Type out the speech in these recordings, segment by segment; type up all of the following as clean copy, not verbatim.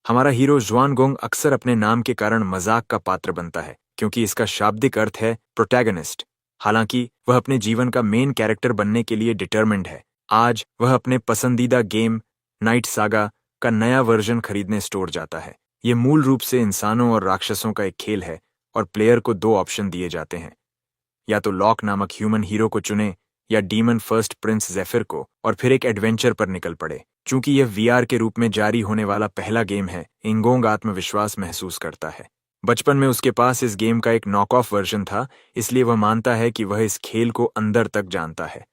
हमारा हीरो जुआनगोंग अक्सर अपने नाम के कारण मजाक का पात्र बनता है क्योंकि इसका शाब्दिक अर्थ है प्रोटैगनिस्ट। हालांकि वह अपने जीवन का मेन कैरेक्टर बनने के लिए डिटर्मिन्ड है। आज वह अपने पसंदीदा गेम नाइट सागा का नया वर्जन खरीदने स्टोर जाता है। ये मूल रूप से इंसानों और राक्षसों का एक खेल है और प्लेयर को दो ऑप्शन दिए जाते हैं, या तो लॉक नामक ह्यूमन हीरो को चुने या डीमन फर्स्ट प्रिंस जेफिर को, और फिर एक एडवेंचर पर निकल पड़े। चूंकि यह वीआर के रूप में जारी होने वाला पहला गेम है, इंगोंग आत्मविश्वास महसूस करता है। बचपन में उसके पास इस गेम का एक नॉक ऑफ वर्जन था, इसलिए वह मानता है कि वह इस खेल को अंदर तक जानता है।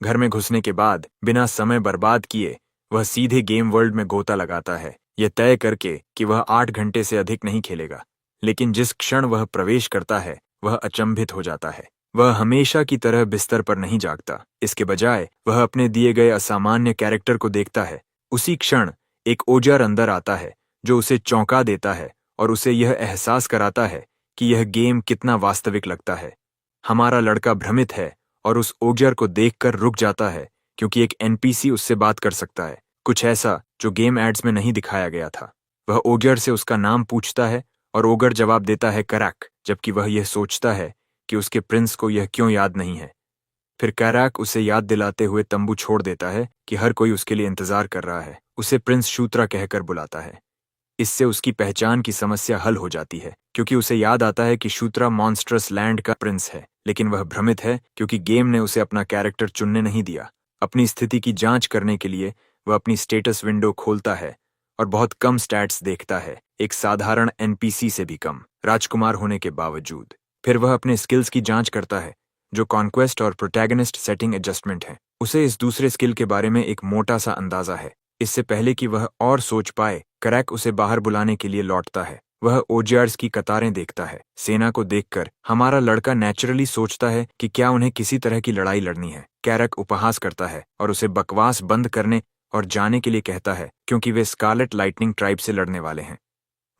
घर में घुसने के बाद बिना समय बर्बाद किए वह सीधे गेम वर्ल्ड में गोता लगाता है, यह तय करके कि वह 8 घंटे से अधिक नहीं खेलेगा। लेकिन जिस क्षण वह प्रवेश करता है वह अचंभित हो जाता है। वह हमेशा की तरह बिस्तर पर नहीं जागता, इसके बजाय वह अपने दिए गए असामान्य कैरेक्टर को देखता है। उसी क्षण एक ओजर अंदर आता है जो उसे चौंका देता है और उसे यह एहसास कराता है कि यह गेम कितना वास्तविक लगता है। हमारा लड़का भ्रमित है और उस ओजर को देखकर रुक जाता है क्योंकि एक एनपीसी उससे बात कर सकता है, कुछ ऐसा जो गेम एड्स में नहीं दिखाया गया था। वह ओजर से उसका नाम पूछता है और ओगर जवाब देता है करैक, जबकि वह यह सोचता है कि उसके प्रिंस को यह क्यों याद नहीं है। फिर करैक उसे याद दिलाते हुए तंबू छोड़ देता है कि हर कोई उसके लिए इंतजार कर रहा है। उसे प्रिंस शूत्रा कहकर बुलाता है। इससे उसकी पहचान की समस्या हल हो जाती है क्योंकि उसे याद आता है कि शूत्रा मॉन्स्ट्रस लैंड का प्रिंस है। लेकिन वह भ्रमित है क्योंकि गेम ने उसे अपना कैरेक्टर चुनने नहीं दिया। अपनी स्थिति की जांच करने के लिए वह अपनी स्टेटस विंडो खोलता है और बहुत कम स्टैट्स देखता है, एक साधारण एनपीसी से भी कम, राजकुमार होने के बावजूद। फिर वह अपने स्किल्स की जांच करता है जो कॉन्क्वेस्ट और प्रोटैगनिस्ट सेटिंग एडजस्टमेंट है। उसे इस दूसरे स्किल के बारे में एक मोटा सा अंदाजा है। इससे पहले कि वह और सोच पाए, करैक उसे बाहर बुलाने के लिए लौटता है। वह ओजियार्स की कतारें देखता है। सेना को देखकर हमारा लड़का नेचुरली सोचता है कि क्या उन्हें किसी तरह की लड़ाई लड़नी है। करैक उपहास करता है और उसे बकवास बंद करने और जाने के लिए कहता है क्योंकि वे स्कारलेट लाइटनिंग ट्राइब से लड़ने वाले हैं।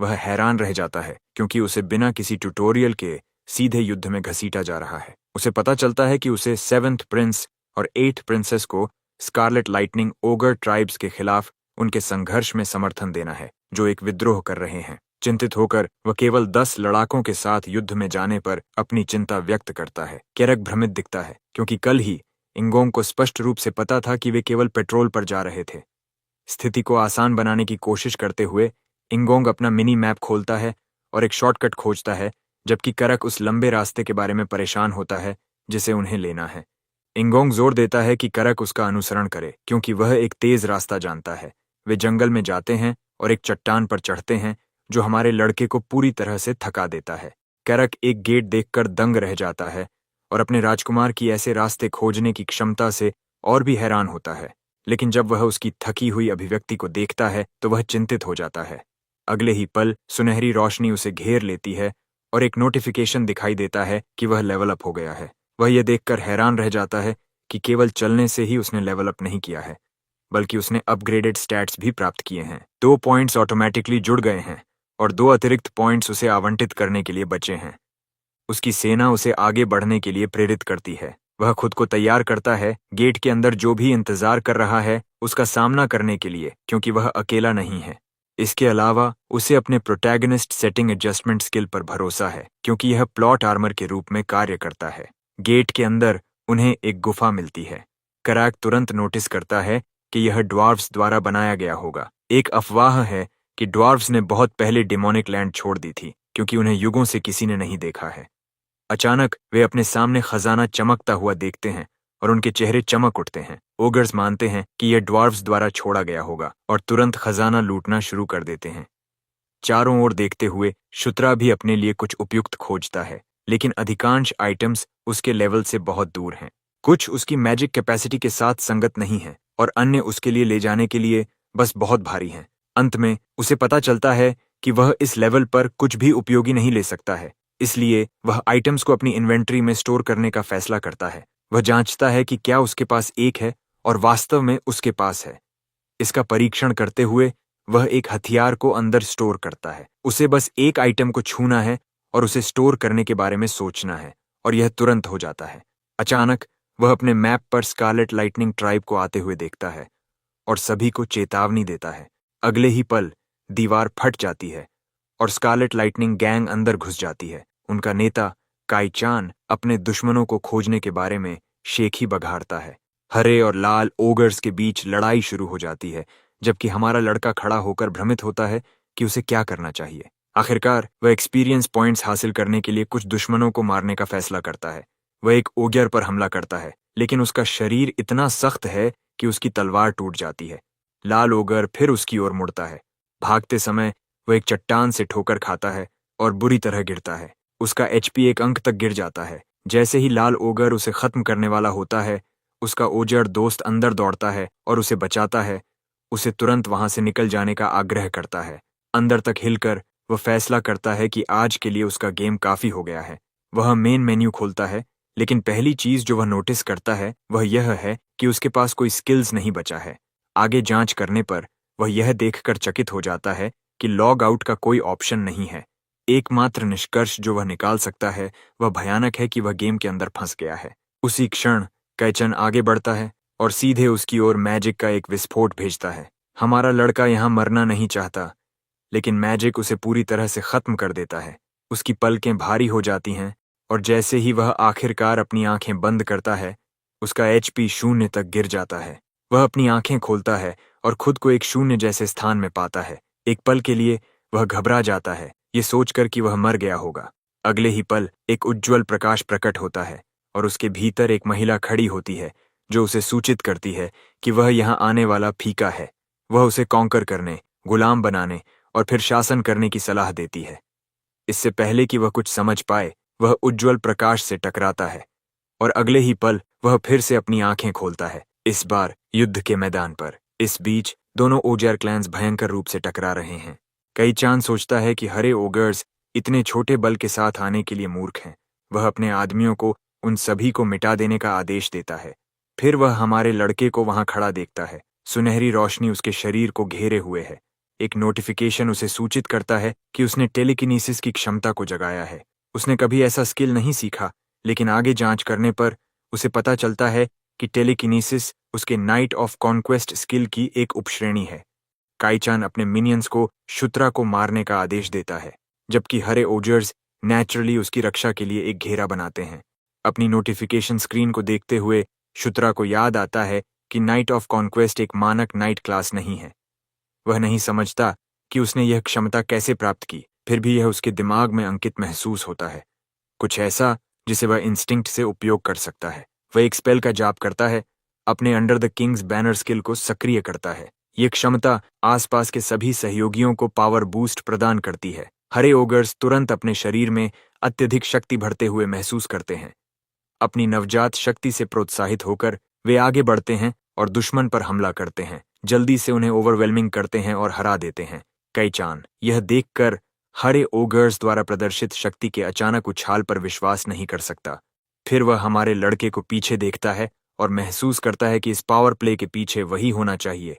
वह हैरान रह जाता है क्योंकि उसे बिना किसी ट्यूटोरियल के सीधे युद्ध में घसीटा जा रहा है। उसे पता चलता है कि उसे 7th प्रिंस और 8th प्रिंसेस को स्कारलेट लाइटनिंग ओगर ट्राइब्स के खिलाफ उनके संघर्ष में समर्थन देना है जो एक विद्रोह कर रहे हैं। चिंतित होकर वह केवल 10 लड़ाकों के साथ युद्ध में जाने पर अपनी चिंता व्यक्त करता है। केरक भ्रमित दिखता है क्योंकि कल ही इंगोंग को स्पष्ट रूप से पता था कि वे केवल पेट्रोल पर जा रहे थे। स्थिति को आसान बनाने की कोशिश करते हुए इंगोंग अपना मिनी मैप खोलता है और एक शॉर्टकट खोजता है, जबकि करक उस लंबे रास्ते के बारे में परेशान होता है जिसे उन्हें लेना है। इंगोंग जोर देता है कि करक उसका अनुसरण करे क्योंकि वह एक तेज रास्ता जानता है। वे जंगल में जाते हैं और एक चट्टान पर चढ़ते हैं जो हमारे लड़के को पूरी तरह से थका देता है। करक एक गेट देखकर दंग रह जाता है और अपने राजकुमार की ऐसे रास्ते खोजने की क्षमता से और भी हैरान होता है। लेकिन जब वह उसकी थकी हुई अभिव्यक्ति को देखता है तो वह चिंतित हो जाता है। अगले ही पल सुनहरी रोशनी उसे घेर लेती है और एक नोटिफिकेशन दिखाई देता है कि वह लेवल अप हो गया है। वह यह देखकर हैरान रह जाता है कि केवल चलने से ही उसने लेवल अप नहीं किया है, बल्कि उसने अपग्रेडेड स्टैट्स भी प्राप्त किए हैं। 2 पॉइंट्स ऑटोमेटिकली जुड़ गए हैं और 2 अतिरिक्त पॉइंट्स उसे आवंटित करने के लिए बचे हैं। उसकी सेना उसे आगे बढ़ने के लिए प्रेरित करती है। वह खुद को तैयार करता है गेट के अंदर जो भी इंतजार कर रहा है उसका सामना करने के लिए, क्योंकि वह अकेला नहीं है। इसके अलावा उसे अपने प्रोटैगनिस्ट सेटिंग एडजस्टमेंट स्किल पर भरोसा है क्योंकि यह प्लॉट आर्मर के रूप में कार्य करता है। गेट के अंदर उन्हें एक गुफा मिलती है। करैक तुरंत नोटिस करता है कि यह ड्वार्फ्स द्वारा बनाया गया होगा। एक अफवाह है कि ड्वार्फ्स ने बहुत पहले डिमोनिक लैंड छोड़ दी थी क्योंकि उन्हें युगों से किसी ने नहीं देखा है। अचानक वे अपने सामने खजाना चमकता हुआ देखते हैं और उनके चेहरे चमक उठते हैं। ओगर्स मानते हैं कि यह ड्वार्फ्स द्वारा छोड़ा गया होगा और तुरंत खजाना लूटना शुरू कर देते हैं। चारों ओर देखते हुए शुत्रा भी अपने लिए कुछ उपयुक्त खोजता है, लेकिन अधिकांश आइटम्स उसके लेवल से बहुत दूर हैं। कुछ उसकी मैजिक कैपेसिटी के साथ संगत नहीं है और अन्य उसके लिए ले जाने के लिए बस बहुत भारी हैं। अंत में उसे पता चलता है कि वह इस लेवल पर कुछ भी उपयोगी नहीं ले सकता है, इसलिए वह आइटम्स को अपनी इन्वेंट्री में स्टोर करने का फैसला करता है। वह जांचता है कि क्या उसके पास एक है और वास्तव में उसके पास है। इसका परीक्षण करते हुए वह एक हथियार को अंदर स्टोर करता है। उसे बस एक आइटम को छूना है और उसे स्टोर करने के बारे में सोचना है और यह तुरंत हो जाता है। अचानक वह अपने मैप पर स्कारलेट लाइटनिंग ट्राइब को आते हुए देखता है और सभी को चेतावनी देता है। अगले ही पल दीवार फट जाती है और स्कारलेट लाइटनिंग गैंग अंदर घुस जाती है। उनका नेता काई चान अपने दुश्मनों को खोजने के बारे में शेख ही बघाड़ता है। हरे और लाल ओगर्स के बीच लड़ाई शुरू हो जाती है, जबकि हमारा लड़का खड़ा होकर भ्रमित होता है कि उसे क्या करना चाहिए। आखिरकार वह एक्सपीरियंस पॉइंट्स हासिल करने के लिए कुछ दुश्मनों को मारने का फैसला करता है। वह एक ओगर पर हमला करता है, लेकिन उसका शरीर इतना सख्त है कि उसकी तलवार टूट जाती है। लाल ओगर फिर उसकी ओर मुड़ता है। भागते समय वह एक चट्टान से ठोकर खाता है और बुरी तरह गिरता है। उसका एचपी एक अंक तक गिर जाता है। जैसे ही लाल ओगर उसे खत्म करने वाला होता है, उसका ओजड़ दोस्त अंदर दौड़ता है और उसे बचाता है। उसे तुरंत वहां से निकल जाने का आग्रह करता है। अंदर तक हिलकर वह फैसला करता है कि आज के लिए उसका गेम काफी हो गया है। वह मेन मेन्यू खोलता है, लेकिन पहली चीज जो वह नोटिस करता है वह यह है कि उसके पास कोई स्किल्स नहीं बचा है। आगे जांच करने पर वह यह देखकर चकित हो जाता है कि लॉग आउट का कोई ऑप्शन नहीं है। एकमात्र निष्कर्ष जो वह निकाल सकता है वह भयानक है कि वह गेम के अंदर फंस गया है। उसी क्षण कैचन आगे बढ़ता है और सीधे उसकी ओर मैजिक का एक विस्फोट भेजता है। हमारा लड़का यहाँ मरना नहीं चाहता, लेकिन मैजिक उसे पूरी तरह से खत्म कर देता है। उसकी पलकें भारी हो जाती हैं और जैसे ही वह आखिरकार अपनी आंखें बंद करता है, उसका एचपी शून्य तक गिर जाता है। वह अपनी आंखें खोलता है और खुद को एक शून्य जैसे स्थान में पाता है। एक पल के लिए वह घबरा जाता है, ये सोचकर कि वह मर गया होगा। अगले ही पल एक उज्ज्वल प्रकाश प्रकट होता है और उसके भीतर एक महिला खड़ी होती है, जो उसे सूचित करती है कि वह यहाँ आने वाला फीका है। वह उसे कॉन्कर करने, गुलाम बनाने और फिर शासन करने की सलाह देती है। इससे पहले कि वह कुछ समझ पाए, वह उज्ज्वल प्रकाश से टकराता है और अगले ही पल वह फिर से अपनी आंखें खोलता है, इस बार युद्ध के मैदान पर। इस बीच दोनों ओजर क्लैंस भयंकर रूप से टकरा रहे हैं। कई चांद सोचता है कि हरे ओगर्स इतने छोटे बल के साथ आने के लिए मूर्ख हैं। वह अपने आदमियों को उन सभी को मिटा देने का आदेश देता है। फिर वह हमारे लड़के को वहां खड़ा देखता है। सुनहरी रोशनी उसके शरीर को घेरे हुए है। एक नोटिफिकेशन उसे सूचित करता है कि उसने टेलीकिनेसिस की क्षमता को जगाया है। उसने कभी ऐसा स्किल नहीं सीखा, लेकिन आगे जांच करने पर उसे पता चलता है कि टेलीकिनेसिस उसके नाइट ऑफ कॉन्क्वेस्ट स्किल की एक उपश्रेणी है। काईचान अपने मिनियंस को शुत्रा को मारने का आदेश देता है, जबकि हरे ओजर्स नेचुरली उसकी रक्षा के लिए एक घेरा बनाते हैं। अपनी नोटिफिकेशन स्क्रीन को देखते हुए शुत्रा को याद आता है कि नाइट ऑफ कॉन्क्वेस्ट एक मानक नाइट क्लास नहीं है। वह नहीं समझता कि उसने यह क्षमता कैसे प्राप्त की, फिर भी यह उसके दिमाग में अंकित महसूस होता है, कुछ ऐसा जिसे वह इंस्टिंक्ट से उपयोग कर सकता है। वह एक स्पेल का जाप करता है, अपने under the Kings banner skill को सक्रिय करता है। यह क्षमता आसपास के सभी सहयोगियों को पावर बूस्ट प्रदान करती है। हरे ओगर्स तुरंत अपने शरीर में अत्यधिक शक्ति भरते हुए महसूस करते हैं। अपनी नवजात शक्ति से प्रोत्साहित होकर वे आगे बढ़ते हैं और दुश्मन पर हमला करते हैं। जल्दी से उन्हें ओवरवेलमिंग करते हैं और हरा देते हैं। कैचान यह देखकर हरे ओगर्स द्वारा प्रदर्शित शक्ति के अचानक उछाल पर विश्वास नहीं कर सकता। फिर वह हमारे लड़के को पीछे देखता है और महसूस करता है कि इस पावर प्ले के पीछे वही होना चाहिए।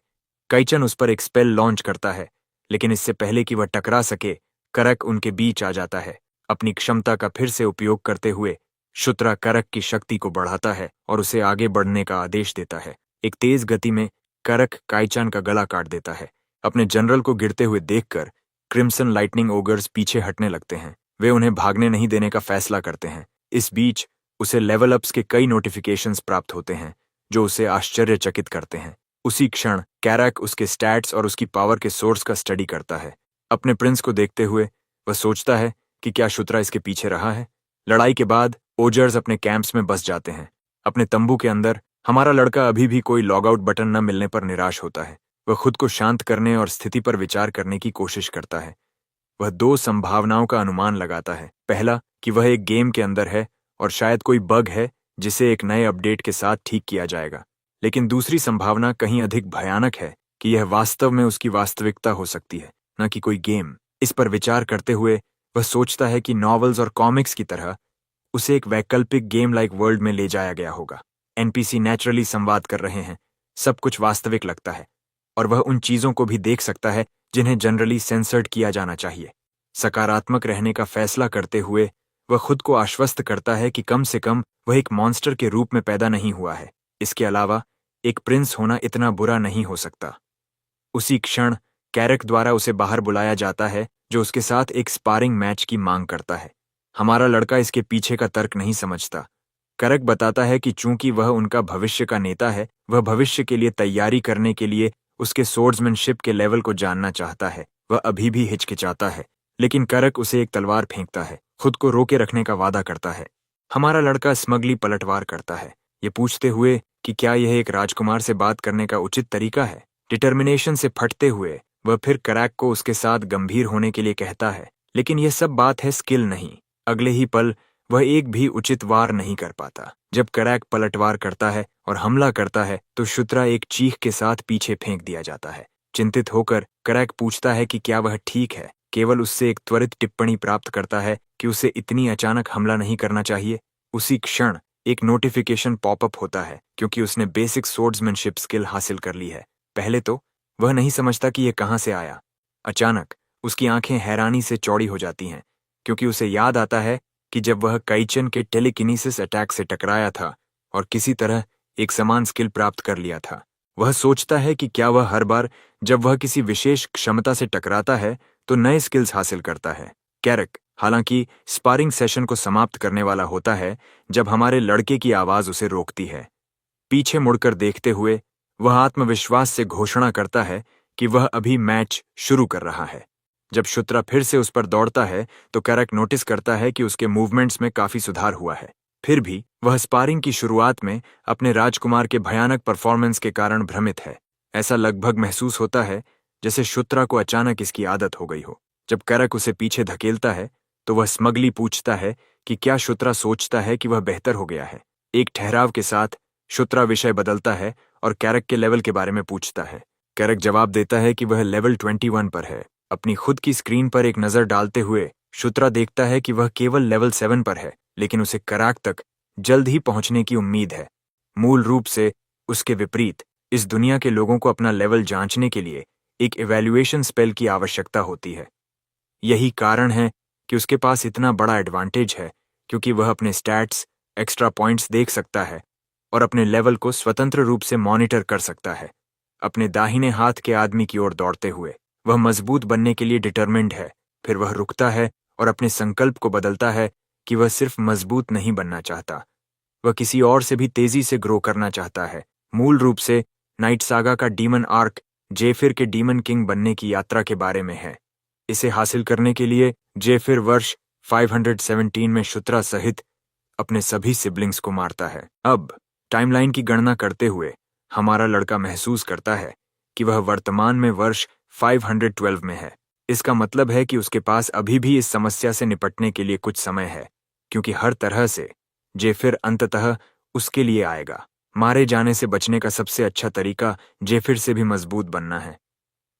कैचन उस पर एक स्पेल लॉन्च करता है, लेकिन इससे पहले कि वह टकरा सके, करक उनके बीच आ जाता है। अपनी क्षमता का फिर से उपयोग करते हुए शुत्रा करक की शक्ति को बढ़ाता है और उसे आगे बढ़ने का आदेश देता है। एक तेज गति में करक काईचान का गला काट देता है। अपने जनरल को गिरते हुए देखकर क्रिम्सन लाइटनिंग ओगर्स पीछे हटने लगते हैं। वे उन्हें भागने नहीं देने का फैसला करते हैं। इस बीच उसे लेवल अप्स के कई नोटिफिकेशंस प्राप्त होते हैं, जो उसे आश्चर्यचकित करते हैं। उसी क्षण कैरक उसके स्टैट्स और उसकी पावर के सोर्स का स्टडी करता है। अपने प्रिंस को देखते हुए वह सोचता है कि क्या शुत्रा इसके पीछे रहा है। लड़ाई के बाद ओजर्स अपने कैंप्स में बस जाते हैं। अपने तंबू के अंदर हमारा लड़का अभी भी कोई लॉग आउट बटन न मिलने पर निराश होता है। वह खुद को शांत करने और स्थिति पर विचार करने की कोशिश करता है। वह दो संभावनाओं का अनुमान लगाता है। पहला कि वह एक गेम के अंदर है और शायद कोई बग है जिसे एक नए अपडेट के साथ ठीक किया जाएगा। लेकिन दूसरी संभावना कहीं अधिक भयानक है कि यह वास्तव में उसकी वास्तविकता हो सकती है, न कि कोई गेम। इस पर विचार करते हुए वह सोचता है कि नॉवेल्स और कॉमिक्स की तरह उसे एक वैकल्पिक गेम लाइक वर्ल्ड में ले जाया गया होगा। एनपीसी नेचुरली संवाद कर रहे हैं, सब कुछ वास्तविक लगता है और वह उन चीजों को भी देख सकता है जिन्हें जनरली सेंसर्ड किया जाना चाहिए। सकारात्मक रहने का फैसला करते हुए वह खुद को आश्वस्त करता है कि कम से कम वह एक मॉन्स्टर के रूप में पैदा नहीं हुआ है। इसके अलावा एक प्रिंस होना इतना बुरा नहीं हो सकता। उसी क्षण कैरक द्वारा उसे बाहर बुलाया जाता है, जो उसके साथ एक स्पारिंग मैच की मांग करता है। हमारा लड़का इसके पीछे का तर्क नहीं समझता। करक बताता है कि चूंकि वह उनका भविष्य का नेता है, वह भविष्य के लिए तैयारी करने के लिए उसके सोर्ड्समैनशिप के लेवल को जानना चाहता है। वह अभी भी हिचकिचाता है, लेकिन करक उसे एक तलवार फेंकता है, खुद को रोके रखने का वादा करता है। हमारा लड़का स्मगली पलटवार करता है, ये पूछते हुए कि क्या यह एक राजकुमार से बात करने का उचित तरीका है। डिटर्मिनेशन से फटते हुए वह फिर करैक को उसके साथ गंभीर होने के लिए कहता है, लेकिन यह सब बात है स्किल नहीं। अगले ही पल वह एक भी उचित वार नहीं कर पाता। जब करैक पलटवार करता है और हमला करता है तो शुत्रा एक चीख के साथ पीछे फेंक दिया जाता है। चिंतित होकर करैक पूछता है कि क्या वह ठीक है, केवल उससे एक त्वरित टिप्पणी प्राप्त करता है कि उसे इतनी अचानक हमला नहीं करना चाहिए। उसी क्षण एक नोटिफिकेशन पॉपअप होता है, क्योंकि उसने बेसिक सोर्ड्समैनशिप स्किल हासिल कर ली है। पहले तो वह नहीं समझता कि यह कहां से आया। अचानक उसकी आंखें हैरानी से चौड़ी हो जाती हैं, क्योंकि उसे याद आता है कि जब वह काइचन के टेलीकिनेसिस अटैक से टकराया था और किसी तरह एक समान स्किल प्राप्त कर लिया था। वह सोचता है कि क्या वह हर बार जब वह किसी विशेष क्षमता से टकराता है तो नए स्किल्स हासिल करता है। कैरक हालांकि स्पारिंग सेशन को समाप्त करने वाला होता है जब हमारे लड़के की आवाज उसे रोकती है। पीछे मुड़कर देखते हुए वह आत्मविश्वास से घोषणा करता है कि वह अभी मैच शुरू कर रहा है। जब शुत्रा फिर से उस पर दौड़ता है तो कैरक नोटिस करता है कि उसके मूवमेंट्स में काफी सुधार हुआ है। फिर भी वह स्पारिंग की शुरुआत में अपने राजकुमार के भयानक परफॉर्मेंस के कारण भ्रमित है। ऐसा लगभग महसूस होता है जैसे शुत्रा को अचानक इसकी आदत हो गई हो। जब कैरक उसे पीछे धकेलता है तो वह स्मगली पूछता है कि क्या शुत्रा सोचता है कि वह बेहतर हो गया है। एक ठहराव के साथ शुत्रा विषय बदलता है और कैरक के लेवल के बारे में पूछता है। कैरक जवाब देता है कि वह लेवल 21 पर है। अपनी खुद की स्क्रीन पर एक नजर डालते हुए शुत्रा देखता है कि वह केवल लेवल 7 पर है, लेकिन उसे कराक तक जल्द ही पहुंचने की उम्मीद है। मूल रूप से उसके विपरीत इस दुनिया के लोगों को अपना लेवल जांचने के लिए एक इवैल्यूएशन स्पेल की आवश्यकता होती है। यही कारण है कि उसके पास इतना बड़ा एडवांटेज है, क्योंकि वह अपने स्टैट्स, एक्स्ट्रा पॉइंट्स देख सकता है और अपने लेवल को स्वतंत्र रूप से मॉनिटर कर सकता है। अपने दाहिने हाथ के आदमी की ओर दौड़ते हुए वह मजबूत बनने के लिए डिटरमिन्ड है। फिर वह रुकता है और अपने संकल्प को बदलता है कि वह सिर्फ मजबूत नहीं बनना चाहता, वह किसी और से भी तेजी से ग्रो करना चाहता है। मूल रूप से नाइट सागा का डीमन आर्क जेफिर के डीमन किंग बनने की यात्रा के बारे में है। इसे हासिल करने के लिए जेफिर वर्ष 517 में शुत्रा सहित अपने सभी सिबलिंग्स को मारता है। अब टाइमलाइन की गणना करते हुए हमारा लड़का महसूस करता है कि वह वर्तमान में वर्ष 512 में है। इसका मतलब है कि उसके पास अभी भी इस समस्या से निपटने के लिए कुछ समय है, क्योंकि हर तरह से जेफिर अंततः उसके लिए आएगा। मारे जाने से बचने का सबसे अच्छा तरीका जेफिर से भी मजबूत बनना है।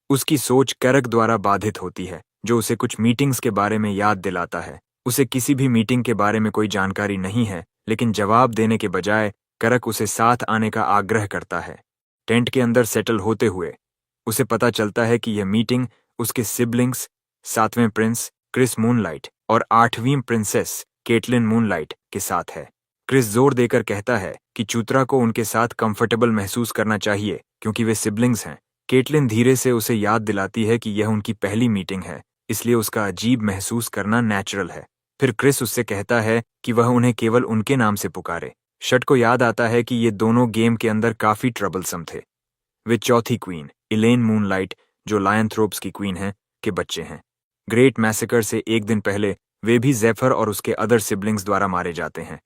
उसकी सोच करक द्वारा बाधित होती है, जो उसे कुछ मीटिंग्स के बारे में याद दिलाता है। उसे किसी भी मीटिंग के बारे में कोई जानकारी नहीं है, लेकिन जवाब देने के बजाय करक उसे साथ आने का आग्रह करता है। टेंट के अंदर सेटल होते हुए उसे पता चलता है कि यह मीटिंग उसके सिबलिंग्स, 7वें प्रिंस क्रिस मूनलाइट और 8वीं प्रिंसेस केटलिन मूनलाइट के साथ है। क्रिस जोर देकर कहता है कि चूत्रा को उनके साथ कंफर्टेबल महसूस करना चाहिए, क्योंकि वे सिबलिंग्स हैं। केटलिन धीरे से उसे याद दिलाती है कि यह उनकी पहली मीटिंग है, इसलिए उसका अजीब महसूस करना नेचुरल है। फिर क्रिस उससे कहता है कि वह उन्हें केवल उनके नाम से पुकारे। शट को याद आता है कि ये दोनों गेम के अंदर काफी ट्रबलसम थे। वे चौथी क्वीन इलेन मूनलाइट, जो लायनथ्रोप्स की क्वीन है, के बच्चे हैं। ग्रेट मैसेकर से एक दिन पहले वे भी जेफर और उसके अदर सिबलिंग्स द्वारा मारे जाते हैं।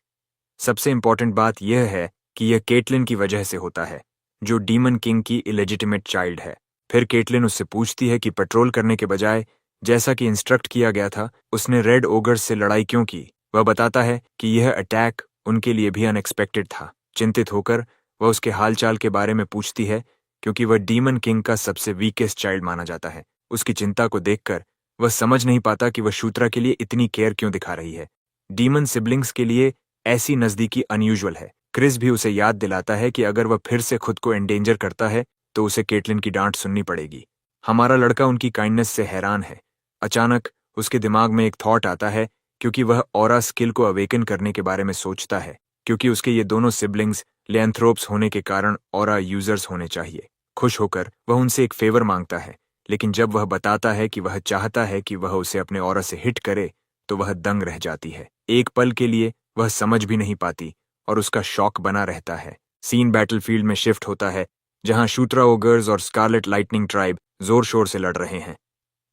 सबसे इंपॉर्टेंट बात यह है कि यह केटलिन की वजह से होता है, जो डीमन किंग की इलेजिटिमेट चाइल्ड है। फिर केटलिन उससे पूछती है कि पेट्रोल करने के बजाय, जैसा कि इंस्ट्रक्ट किया गया था, उसने रेड ओगर्स से लड़ाई क्यों की। वह बताता है कि यह अटैक उनके लिए भी अनएक्सपेक्टेड था। चिंतित होकर वह उसके हालचाल के बारे में पूछती है, क्योंकि वह डीमन किंग का सबसे वीकेस्ट चाइल्ड माना जाता है। उसकी चिंता को देखकर वह समझ नहीं पाता कि वह शूत्रा के लिए इतनी केयर क्यों दिखा रही है। डीमन सिबलिंग्स के लिए ऐसी नजदीकी अनयूजुअल है। क्रिस भी उसे याद दिलाता है कि अगर वह फिर से खुद को एंडेंजर करता है तो उसे केटलिन की डांट सुननी पड़ेगी। हमारा लड़का उनकी काइंडनेस से हैरान है। अचानक उसके दिमाग में एक थॉट आता है, क्योंकि वह ऑरा स्किल को अवेकन करने के बारे में सोचता है, क्योंकि उसके ये दोनों सिबलिंग्स लियांथ्रोप्स होने के कारण ऑरा यूजर्स होने चाहिए। खुश होकर वह उनसे एक फेवर मांगता है, लेकिन जब वह बताता है कि वह चाहता है कि वह उसे अपने ऑरा से हिट करे, तो वह दंग रह जाती है। एक पल के लिए वह समझ भी नहीं पाती और उसका शौक बना रहता है। सीन बैटलफील्ड में शिफ्ट होता है, जहां शूत्रा ओगर्स और स्कारलेट लाइटनिंग ट्राइब जोर शोर से लड़ रहे हैं।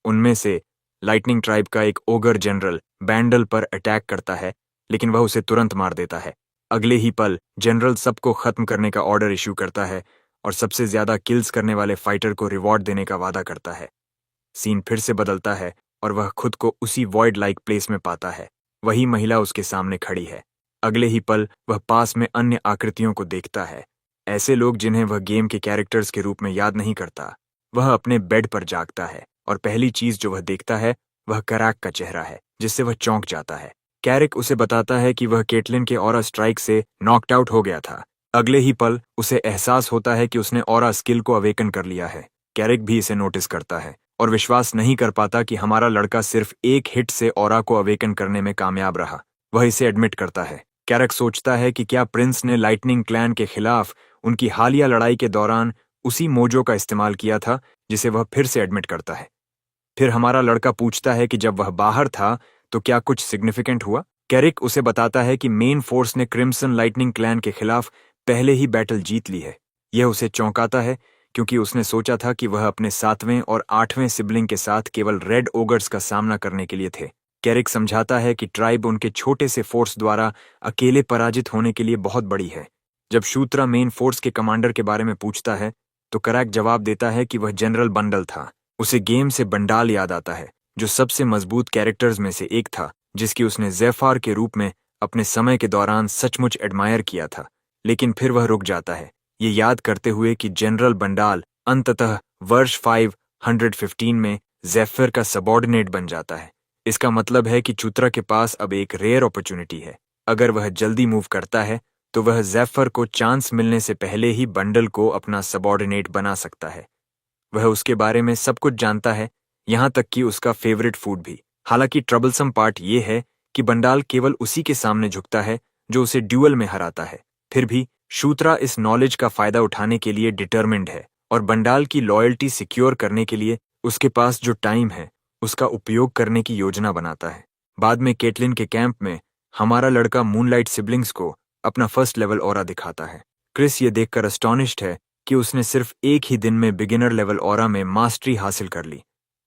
उनमें से लाइटनिंग ट्राइब का एक ओगर जनरल बैंडल पर अटैक करता है, लेकिन वह उसे तुरंत मार देता है। अगले ही पल जनरल सबको खत्म करने का ऑर्डर इश्यू करता है और सबसे ज्यादा किल्स करने वाले फाइटर को रिवॉर्ड देने का वादा करता है। सीन फिर से बदलता है और वह खुद को उसी वॉइड लाइक प्लेस में पाता है। वही महिला उसके सामने खड़ी है। अगले ही पल वह पास में अन्य आकृतियों को देखता है, ऐसे लोग जिन्हें वह गेम के कैरेक्टर्स के रूप में याद नहीं करता। वह अपने बेड पर जागता है और पहली चीज जो वह देखता है वह करैक का चेहरा है, जिससे वह चौंक जाता है। कैरिक उसे बताता है कि वह केटलिन के ऑरा स्ट्राइक से नॉकड आउट हो गया था। अगले ही पल उसे एहसास होता है कि उसने ऑरा स्किल को अवेकन कर लिया है। कैरिक भी इसे नोटिस करता है और विश्वास नहीं कर पाता कि हमारा लड़का सिर्फ एक हिट से ऑरा को अवेकन करने में कामयाब रहा। वह इसे एडमिट करता है। कैरिक सोचता है कि क्या प्रिंस ने लाइटनिंग क्लैन के खिलाफ उनकी हालिया लड़ाई के दौरान उसी मोजो का इस्तेमाल किया था, जिसे वह फिर से एडमिट करता है। फिर हमारा लड़का पूछता है कि जब वह बाहर था तो क्या कुछ सिग्निफिकेंट हुआ। कैरिक उसे बताता है कि मेन फोर्स ने क्रिम्सन लाइटनिंग क्लैन के खिलाफ पहले ही बैटल जीत ली है। यह उसे चौंकाता है, क्योंकि उसने सोचा था कि वह अपने 7वें और 8वें सिबलिंग के साथ केवल रेड ओगर्स का सामना करने के लिए थे। कैरिक समझाता है कि ट्राइब उनके छोटे से फोर्स द्वारा अकेले पराजित होने के लिए बहुत बड़ी है। जब शूत्रा मेन फोर्स के कमांडर के बारे में पूछता है तो करैक जवाब देता है कि वह जनरल बंडल था। उसे गेम से बंडाल याद आता है, जो सबसे मजबूत कैरेक्टर्स में से एक था, जिसकी उसने ज़ेफार के रूप में अपने समय के दौरान सचमुच एडमायर किया था। लेकिन फिर वह रुक जाता है, ये याद करते हुए कि जनरल बंडाल अंततः वर्ष 515 में ज़ेफर का सबॉर्डिनेट बन जाता है। इसका मतलब है कि चूत्रा के पास अब एक रेयर अपॉर्चुनिटी है। अगर वह जल्दी मूव करता है तो वह ज़ेफर को चांस मिलने से पहले ही बंडल को अपना सबॉर्डिनेट बना सकता है। वह उसके बारे में सब कुछ जानता है, यहाँ तक कि उसका फेवरेट फूड भी। हालांकि ट्रबलसम पार्ट ये है कि बंडाल केवल उसी के सामने झुकता है जो उसे ड्यूअल में हराता है। फिर भी शूत्रा इस नॉलेज का फायदा उठाने के लिए डिटर्मिन्ड है और बंडाल की लॉयल्टी सिक्योर करने के लिए उसके पास जो टाइम है उसका उपयोग करने की योजना बनाता है। बाद में केटलिन के कैंप में हमारा लड़का मूनलाइट सिबलिंग्स को अपना फर्स्ट लेवल ऑरा दिखाता है। क्रिस ये देखकर अस्टॉनिश्ड है कि उसने सिर्फ एक ही दिन में बिगिनर लेवल ऑरा में मास्टरी हासिल कर ली।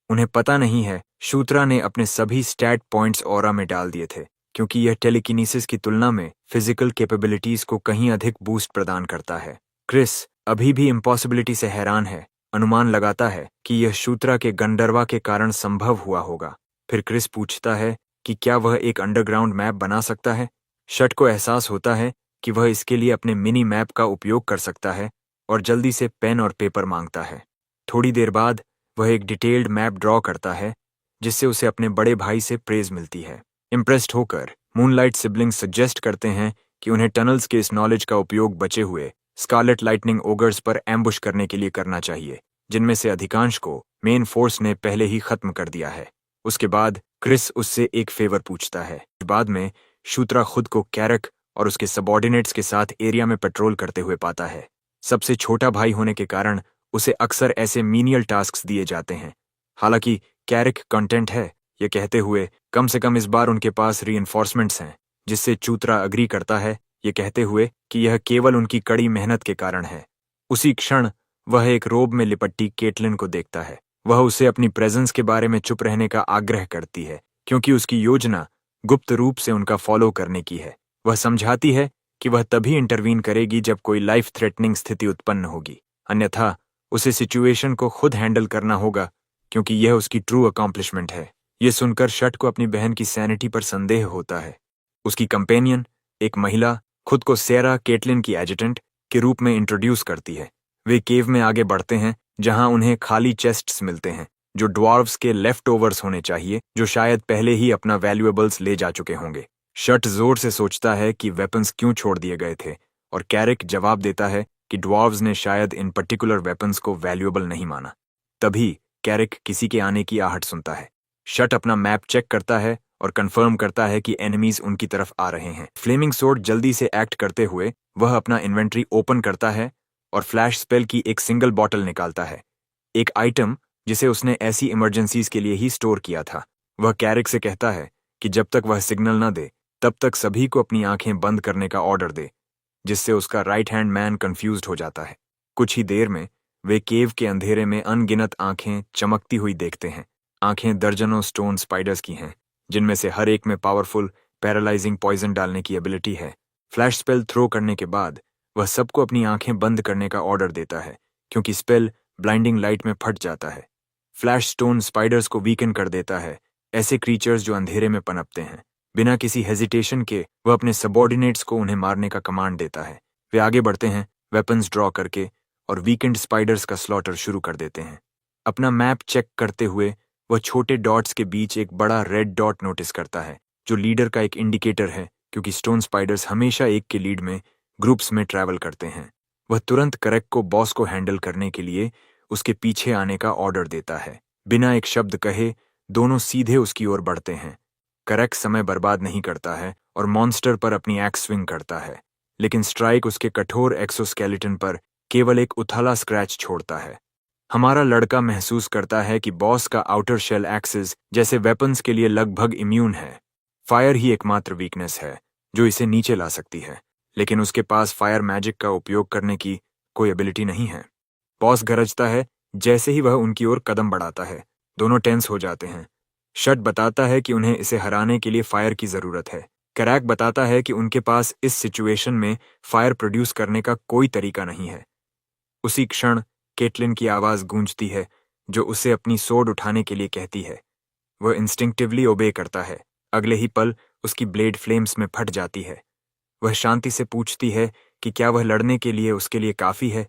उन्हें पता नहीं है शूत्रा ने अपने सभी स्टैट पॉइंट्स ऑरा में डाल दिए थे, क्योंकि यह टेलीकिनेसिस की तुलना में फिजिकल कैपेबिलिटीज को कहीं अधिक बूस्ट प्रदान करता है। क्रिस अभी भी इम्पॉसिबिलिटी से हैरान है, अनुमान लगाता है कि यह शूत्रा के गंडरवा के कारण संभव हुआ होगा। फिर क्रिस पूछता है कि क्या वह एक अंडरग्राउंड मैप बना सकता है। शट को एहसास होता है कि वह इसके लिए अपने मिनी मैप का उपयोग कर सकता है और जल्दी से पेन और पेपर मांगता है। थोड़ी देर बाद वह एक डिटेल्ड मैप ड्रॉ करता है, जिससे उसे अपने बड़े भाई से प्रेज मिलती है। इम्प्रेस्ड होकर मूनलाइट सिबलिंग्स सजेस्ट करते हैं कि उन्हें टनल्स के इस नॉलेज का उपयोग बचे हुए स्कारलेट लाइटनिंग ओगर्स पर एम्बुश करने के लिए करना चाहिए, जिनमें से अधिकांश को मेन फोर्स ने पहले ही खत्म कर दिया है। उसके बाद क्रिस उससे एक फेवर पूछता है। बाद में शूत्रा खुद को कैरिक और उसके सबॉर्डिनेट्स के साथ एरिया में पेट्रोल करते हुए पाता है। सबसे छोटा भाई होने के कारण उसे अक्सर ऐसे मीनियल टास्क्स दिए जाते हैं। हालांकि कैरिक कंटेंट है, ये कहते हुए कम से कम इस बार उनके पास रीइंफोर्समेंट्स हैं, जिससे चूत्रा अग्री करता है, ये कहते हुए कि यह केवल उनकी कड़ी मेहनत के कारण है। उसी क्षण वह एक रोब में लिपटी केटलिन को देखता है। वह उसे अपनी प्रेजेंस के बारे में चुप रहने का आग्रह करती है, क्योंकि उसकी योजना गुप्त रूप से उनका फॉलो करने की है। वह समझाती है कि वह तभी इंटरवीन करेगी जब कोई लाइफ थ्रेटनिंग स्थिति उत्पन्न होगी, अन्यथा उसे सिचुएशन को खुद हैंडल करना होगा, क्योंकि यह उसकी ट्रू अकॉम्प्लिशमेंट है। यह सुनकर शट को अपनी बहन की सैनिटी पर संदेह होता है। उसकी कंपेनियन, एक महिला, खुद को सेरा केटलिन की एजिटेंट के रूप में इंट्रोड्यूस करती है। वे केव में आगे बढ़ते हैं, जहां उन्हें खाली चेस्ट्स मिलते हैं, जो ड्वार्व्स के लेफ्ट ओवर्स होने चाहिए, जो शायद पहले ही अपना वैल्यूएबल्स ले जा चुके होंगे। शट जोर से सोचता है कि वेपन्स क्यों छोड़ दिए गए थे, और कैरिक जवाब देता है कि ड्वार्व्स ने शायद इन पर्टिकुलर वेपन्स को वैल्यूएबल नहीं माना। तभी कैरिक किसी के आने की आहट सुनता है। शट अपना मैप चेक करता है और कंफर्म करता है कि एनिमीज उनकी तरफ आ रहे हैं। फ्लेमिंग सोर्ड जल्दी से एक्ट करते हुए वह अपना इन्वेंट्री ओपन करता है और फ्लैश स्पेल की एक सिंगल बॉटल निकालता है, एक आइटम जिसे उसने ऐसी इमरजेंसीज के लिए ही स्टोर किया था। वह कैरिक से कहता है कि जब तक वह सिग्नल न दे तब तक सभी को अपनी आंखें बंद करने का ऑर्डर दे, जिससे उसका राइट हैंड मैन कंफ्यूज्ड हो जाता है। कुछ ही देर में वे केव के अंधेरे में अनगिनत आंखें चमकती हुई देखते हैं। आंखें दर्जनों स्टोन स्पाइडर्स की हैं, जिनमें से हर एक में पावरफुल पैरालाइजिंग पॉइजन डालने की एबिलिटी है। फ्लैश स्पेल थ्रो करने के बाद वह सबको अपनी आंखें बंद करने का ऑर्डर देता है, क्योंकि स्पेल ब्लाइंडिंग लाइट में फट जाता है। फ्लैश स्टोन स्पाइडर्स को वीकन कर देता है, ऐसे क्रीचर्स जो अंधेरे में पनपते हैं। बिना किसी हेजिटेशन के वह अपने सबॉर्डिनेट्स को उन्हें मारने का कमांड देता है। वे आगे बढ़ते हैं, वेपन्स ड्रॉ करके, और वीकेंड स्पाइडर्स का स्लॉटर शुरू कर देते हैं। अपना मैप चेक करते हुए वह छोटे डॉट्स के बीच एक बड़ा रेड डॉट नोटिस करता है, जो लीडर का एक इंडिकेटर है, क्योंकि स्टोन स्पाइडर्स हमेशा एक के लीड में ग्रुप्स में ट्रैवल करते हैं। वह तुरंत करैक को बॉस को हैंडल करने के लिए उसके पीछे आने का ऑर्डर देता है। बिना एक शब्द कहे दोनों सीधे उसकी ओर बढ़ते हैं। करैक समय बर्बाद नहीं करता है और मॉन्स्टर पर अपनी एक्स स्विंग करता है, लेकिन स्ट्राइक उसके कठोर एक्सोस्केलेटन पर केवल एक उथला स्क्रैच छोड़ता है। हमारा लड़का महसूस करता है कि बॉस का आउटर शेल एक्सेस जैसे वेपन्स के लिए लगभग इम्यून है। फायर ही एकमात्र वीकनेस है जो इसे नीचे ला सकती है, लेकिन उसके पास फायर मैजिक का उपयोग करने की कोई एबिलिटी नहीं है। बॉस गरजता है जैसे ही वह उनकी ओर कदम बढ़ाता है। दोनों टेंस हो जाते हैं। शट बताता है कि उन्हें इसे हराने के लिए फायर की जरूरत है। करैक बताता है कि उनके पास इस सिचुएशन में फायर प्रोड्यूस करने का कोई तरीका नहीं है। उसी क्षण केटलिन की आवाज गूंजती है, जो उसे अपनी सोड उठाने के लिए कहती है। वह इंस्टिंक्टिवली ओबे करता है। अगले ही पल उसकी ब्लेड फ्लेम्स में फट जाती है। वह शांति से पूछती है कि क्या वह लड़ने के लिए उसके लिए काफी है।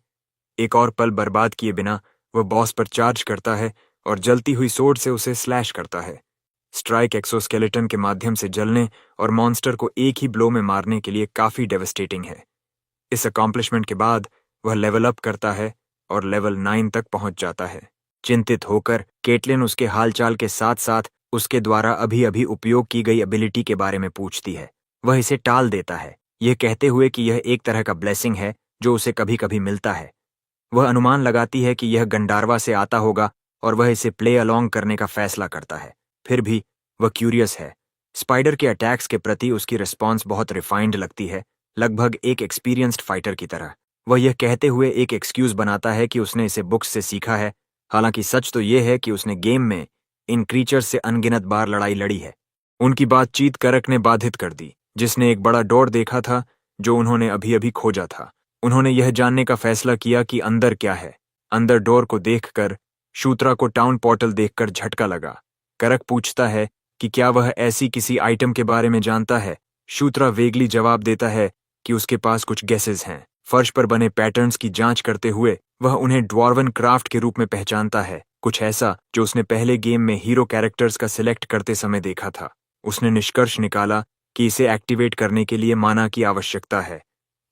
एक और पल बर्बाद किए बिना वह बॉस पर चार्ज करता है और जलती हुई सोड से उसे स्लैश करता है। स्ट्राइक एक्सोस्केलेटन के माध्यम से जलने और मॉन्स्टर को एक ही ब्लो में मारने के लिए काफी डेवस्टेटिंग है। इस अकॉम्प्लिशमेंट के बाद वह लेवल अप करता है और लेवल 9 तक पहुंच जाता है। चिंतित होकर केटलिन उसके हालचाल के साथ साथ उसके द्वारा अभी अभी उपयोग की गई एबिलिटी के बारे में पूछती है। वह इसे टाल देता है, यह कहते हुए कि यह एक तरह का ब्लेसिंग है जो उसे कभी कभी मिलता है। वह अनुमान लगाती है कि यह गंडारवा से आता होगा और वह इसे प्ले अलोंग करने का फैसला करता है। फिर भी वह क्यूरियस है। स्पाइडर के अटैक्स के प्रति उसकी रिस्पॉन्स बहुत रिफाइंड लगती है, लगभग एक एक्सपीरियंस्ड फाइटर की तरह। वह यह कहते हुए एक एक्सक्यूज बनाता है कि उसने इसे बुक्स से सीखा है, हालांकि सच तो यह है कि उसने गेम में इन क्रीचर्स से अनगिनत बार लड़ाई लड़ी है। उनकी बातचीत करक ने बाधित कर दी, जिसने एक बड़ा डोर देखा था जो उन्होंने अभी अभी खोजा था। उन्होंने यह जानने का फैसला किया कि अंदर क्या है। अंदर डोर को देखकर शूत्रा को टाउन पोर्टल देखकर झटका लगा। करक पूछता है कि क्या वह ऐसी किसी आइटम के बारे में जानता है। शूत्रा वेगली जवाब देता है कि उसके पास कुछ गेसेस हैं। फर्श पर बने पैटर्न्स की जांच करते हुए वह उन्हें ड्वार्वन क्राफ्ट के रूप में पहचानता है, कुछ ऐसा जो उसने पहले गेम में हीरो कैरेक्टर्स का सिलेक्ट करते समय देखा था। उसने निष्कर्ष निकाला कि इसे एक्टिवेट करने के लिए माना की आवश्यकता है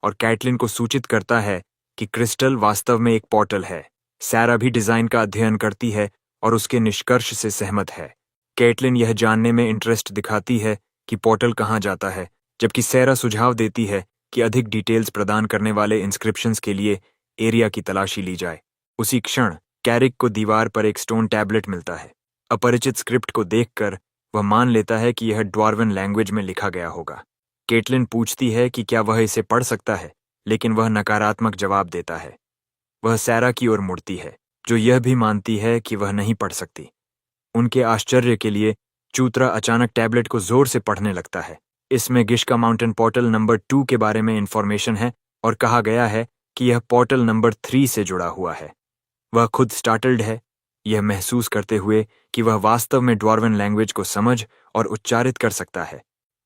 और कैटलिन को सूचित करता है कि क्रिस्टल वास्तव में एक पोर्टल है। सैरा भी डिजाइन का अध्ययन करती है और उसके निष्कर्ष से सहमत है। कैटलिन यह जानने में इंटरेस्ट दिखाती है कि पोर्टल कहाँ जाता है, जबकि सैरा सुझाव देती है कि अधिक डिटेल्स प्रदान करने वाले इंस्क्रिप्शंस के लिए एरिया की तलाशी ली जाए। उसी क्षण कैरिक को दीवार पर एक स्टोन टैबलेट मिलता है। अपरिचित स्क्रिप्ट को देखकर वह मान लेता है कि यह ड्वार्वन लैंग्वेज में लिखा गया होगा। केटलिन पूछती है कि क्या वह इसे पढ़ सकता है, लेकिन वह नकारात्मक जवाब देता है। वह सैरा की ओर मुड़ती है, जो यह भी मानती है कि वह नहीं पढ़ सकती। उनके आश्चर्य के लिए चूत्रा अचानक टैबलेट को जोर से पढ़ने लगता है। इसमें गिश्का माउंटेन पोर्टल नंबर 2 के बारे में इंफॉर्मेशन है और कहा गया है कि यह पोर्टल नंबर 3 से जुड़ा हुआ है। वह खुद स्टार्टल्ड है, यह महसूस करते हुए कि वह वास्तव में ड्वार्वन लैंग्वेज को समझ और उच्चारित कर सकता है।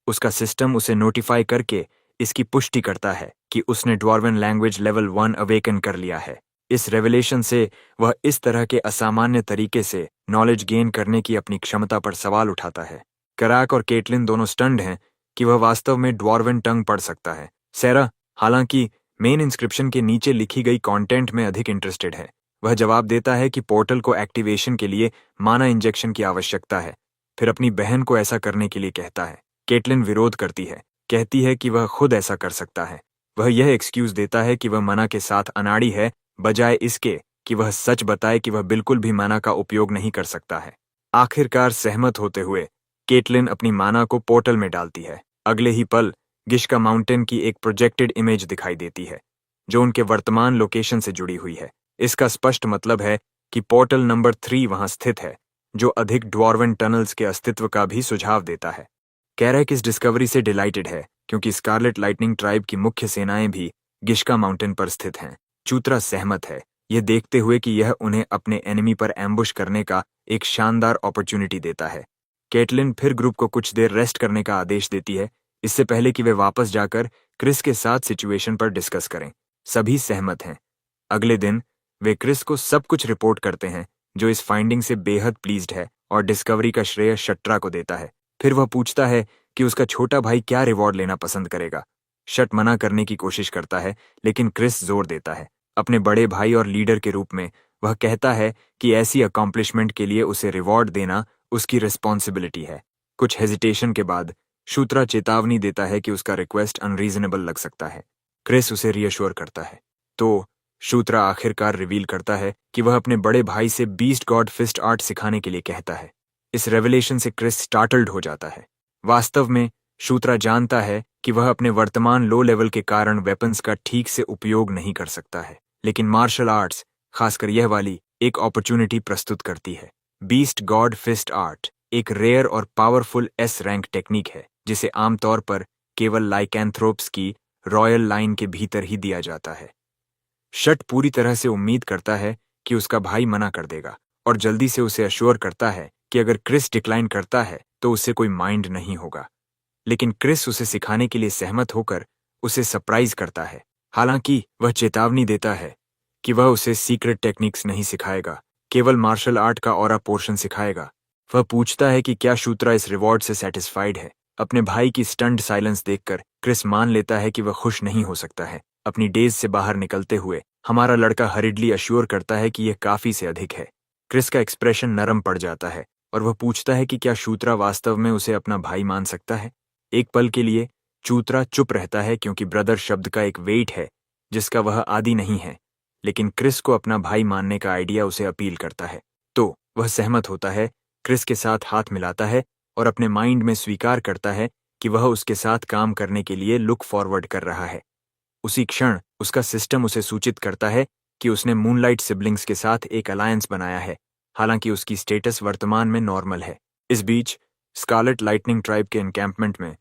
उसका सिस्टम उसे नोटिफाई करके इसकी पुष्टि करता है कि उसने ड्वार्वन लैंग्वेज लेवल 1 अवेकन कर लिया है। इस रेवलेशन से वह इस तरह के असामान्य तरीके से नॉलेज गेन करने की अपनी क्षमता पर सवाल उठाता है। करैक और केटलिन दोनों स्टन्ड हैं कि वह वास्तव में ड्वार्वन टंग पढ़ सकता है। सैरा, हालांकि मेन इंस्क्रिप्शन के नीचे लिखी गई कंटेंट में अधिक इंटरेस्टेड है। वह जवाब देता है कि पोर्टल को एक्टिवेशन के लिए माना इंजेक्शन की आवश्यकता है, फिर अपनी बहन को ऐसा करने के लिए कहता है। केटलिन विरोध करती है, कहती है कि वह खुद ऐसा कर सकता है। वह यह एक्सक्यूज देता है कि वह मना के साथ अनाड़ी है, बजाय इसके कि वह सच बताए कि वह बिल्कुल भी माना का उपयोग नहीं कर सकता है। आखिरकार सहमत होते हुए केटलिन अपनी माना को पोर्टल में डालती है। अगले ही पल गिश्का माउंटेन की एक प्रोजेक्टेड इमेज दिखाई देती है जो उनके वर्तमान लोकेशन से जुड़ी हुई है। इसका स्पष्ट मतलब है कि पोर्टल नंबर 3 वहां स्थित है, जो अधिक ड्वार्वन टनल्स के अस्तित्व का भी सुझाव देता है। कैरेक इस डिस्कवरी से डिलाइटेड है क्योंकि स्कारलेट लाइटनिंग ट्राइब की मुख्य सेनाएं भी गिश्का माउंटेन पर स्थित हैं। चूत्रा सहमत है, यह देखते हुए कि यह उन्हें अपने एनिमी पर एम्बुश करने का एक शानदार अपॉर्चुनिटी देता है। केटलिन फिर ग्रुप को कुछ देर रेस्ट करने का आदेश देती है, इससे पहले कि वे वापस जाकर क्रिस के साथ सिचुएशन पर डिस्कस करें। सभी सहमत हैं। अगले दिन वे क्रिस को सब कुछ रिपोर्ट करते हैं, जो इस फाइंडिंग से बेहद प्लीज्ड है और डिस्कवरी का श्रेय शट्रा को देता है। फिर वह पूछता है कि उसका छोटा भाई क्या रिवॉर्ड लेना पसंद करेगा। शट मना करने की कोशिश करता है, लेकिन क्रिस जोर देता है। अपने बड़े भाई और लीडर के रूप में वह कहता है कि ऐसी अकॉम्प्लिशमेंट के लिए उसे रिवॉर्ड देना उसकी रिस्पॉन्सिबिलिटी है। कुछ हेजिटेशन के बाद शूत्रा चेतावनी देता है कि उसका रिक्वेस्ट अनरीजनेबल लग सकता है। क्रिस उसे रियश्योर करता है। तो शूत्रा आखिरकार रिवील करता है कि वह अपने बड़े भाई से बीस्ट गॉड फिस्ट आर्ट सिखाने के लिए कहता है। इस रेवलेशन से क्रिस स्टार्टल्ड हो जाता है। वास्तव में शूत्रा जानता है कि वह अपने वर्तमान लो लेवल के कारण वेपन्स का ठीक से उपयोग नहीं कर सकता है, लेकिन मार्शल आर्ट्स, खासकर यह वाली, एक अपॉर्चुनिटी प्रस्तुत करती है। बीस्ट गॉड फिस्ट आर्ट एक रेयर और पावरफुल एस रैंक टेक्निक है जिसे आमतौर पर केवल लाइकैंथ्रोप्स की रॉयल लाइन के भीतर ही दिया जाता है। शट पूरी तरह से उम्मीद करता है कि उसका भाई मना कर देगा और जल्दी से उसे अश्योर करता है कि अगर क्रिस डिक्लाइन करता है तो उससे कोई माइंड नहीं होगा। लेकिन क्रिस उसे सिखाने के लिए सहमत होकर उसे सरप्राइज करता है। हालांकि वह चेतावनी देता है कि वह उसे सीक्रेट टेक्निक्स नहीं सिखाएगा, केवल मार्शल आर्ट का ऑरा पोर्शन सिखाएगा। वह पूछता है कि क्या शूत्रा इस रिवॉर्ड से सेटिस्फाइड है। अपने भाई की स्टन्ड साइलेंस देखकर क्रिस मान लेता है कि वह खुश नहीं हो सकता है। अपनी डेज से बाहर निकलते हुए हमारा लड़का हरिडली अश्योर करता है कि यह काफी से अधिक है। क्रिस का एक्सप्रेशन नरम पड़ जाता है और वह पूछता है कि क्या शूत्रा वास्तव में उसे अपना भाई मान सकता है। एक पल के लिए चूत्रा चुप रहता है क्योंकि ब्रदर शब्द का एक वेट है जिसका वह आदी नहीं है, लेकिन क्रिस को अपना भाई मानने का आइडिया उसे अपील करता है। तो वह सहमत होता है, क्रिस के साथ हाथ मिलाता है और अपने माइंड में स्वीकार करता है कि वह उसके साथ काम करने के लिए लुक फॉरवर्ड कर रहा है। उसी क्षण उसका सिस्टम उसे सूचित करता है कि उसने मूनलाइट सिबलिंग्स के साथ एक अलायंस बनाया है, हालांकि उसकी स्टेटस वर्तमान में नॉर्मल है। इस बीच स्कारलेट लाइटनिंग ट्राइब के एनकैंपमेंट में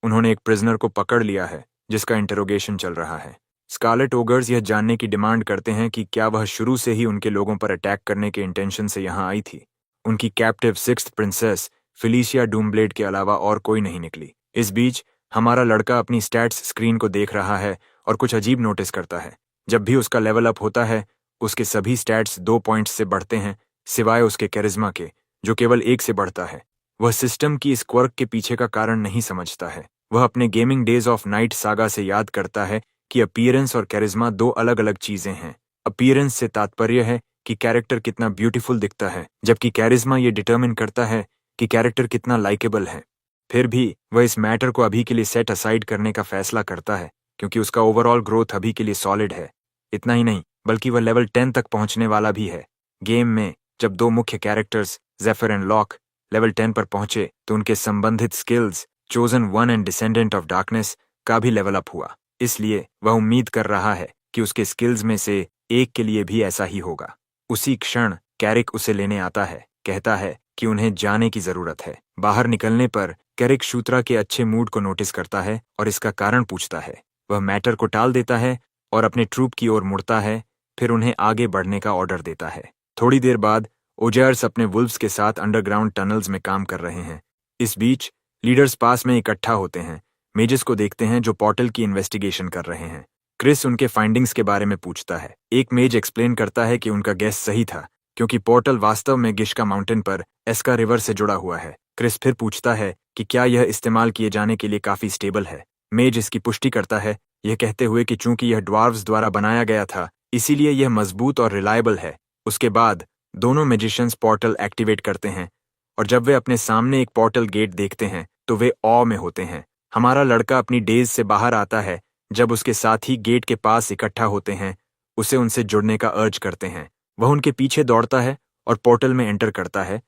उन्होंने एक प्रिजनर को पकड़ लिया है जिसका इंटरोगेशन चल रहा है। स्कारलेट ओगर्स यह जानने की डिमांड करते हैं कि क्या वह शुरू से ही उनके लोगों पर अटैक करने के इंटेंशन से यहाँ आई थी। उनकी कैप्टिव 6th प्रिंसेस फिलिशिया डूमब्लेड के अलावा और कोई नहीं निकली। इस बीच हमारा लड़का अपनी स्टैट्स स्क्रीन को देख रहा है और कुछ अजीब नोटिस करता है। जब भी उसका लेवल अप होता है उसके सभी स्टैट्स 2 पॉइंट्स से बढ़ते हैं, सिवाय उसके कैरिज्मा के जो केवल 1 से बढ़ता है। वह सिस्टम की इस क्वर्क के पीछे का कारण नहीं समझता है। वह अपने gaming days of night saga से याद करता है कि अपीयरेंस और कैरिज्मा 2 अलग अलग चीजें हैं। अपीयरेंस से तात्पर्य है कि कैरेक्टर कितना ब्यूटीफुल दिखता है, जबकि कैरिज्मा ये डिटरमिन करता है कि कैरेक्टर कितना लाइकेबल है। फिर भी वह इस मैटर को अभी के लिए सेट असाइड करने का फैसला करता है क्योंकि उसका ओवरऑल ग्रोथ अभी के लिए सॉलिड है। इतना ही नहीं, बल्कि वह लेवल 10 तक पहुंचने वाला भी है। गेम में जब 2 मुख्य कैरेक्टर्स जेफर एंड लॉक लेवल 10 पर पहुंचे तो उनके संबंधित skills chosen one and descendant of darkness का भी लेवल अप हुआ। इसलिए वह उम्मीद कर रहा है कि उसके स्किल्स में से एक के लिए भी ऐसा ही होगा। उसी क्षण कैरिक उसे लेने आता है, कहता है कि उन्हें जाने की जरूरत है। बाहर निकलने पर कैरिक शूत्रा के अच्छे मूड को नोटिस करता है और इसका कारण पूछता है। वह मैटर को टाल देता है और अपने ट्रूप की ओर मुड़ता है, फिर उन्हें आगे बढ़ने का ऑर्डर देता है। थोड़ी देर बाद ओजार्स अपने वुल्व्स के साथ अंडरग्राउंड टनल्स में काम कर रहे हैं। इस बीच लीडर्स पास में इकट्ठा होते हैं, मेजेस को देखते हैं जो पोर्टल की इन्वेस्टिगेशन कर रहे हैं। क्रिस उनके फाइंडिंग्स के बारे में पूछता है। एक मेज एक्सप्लेन करता है कि उनका गेस सही था क्योंकि पोर्टल वास्तव में गिश्का माउंटेन पर एस्का रिवर से जुड़ा हुआ है। क्रिस फिर पूछता है कि क्या यह इस्तेमाल किए जाने के लिए काफी स्टेबल है। मेज इसकी पुष्टि करता है, यह कहते हुए कि चूंकि यह ड्वार्व्स द्वारा बनाया गया था इसीलिए यह मजबूत और रिलायबल है। उसके बाद दोनों मैजिशियंस पोर्टल एक्टिवेट करते हैं और जब वे अपने सामने एक पोर्टल गेट देखते हैं तो वे ऑ में होते हैं। हमारा लड़का अपनी डेज से बाहर आता है जब उसके साथी गेट के पास इकट्ठा होते हैं, उसे उनसे जुड़ने का अर्ज करते हैं वह उनके पीछे दौड़ता है और पोर्टल में एंटर करता है,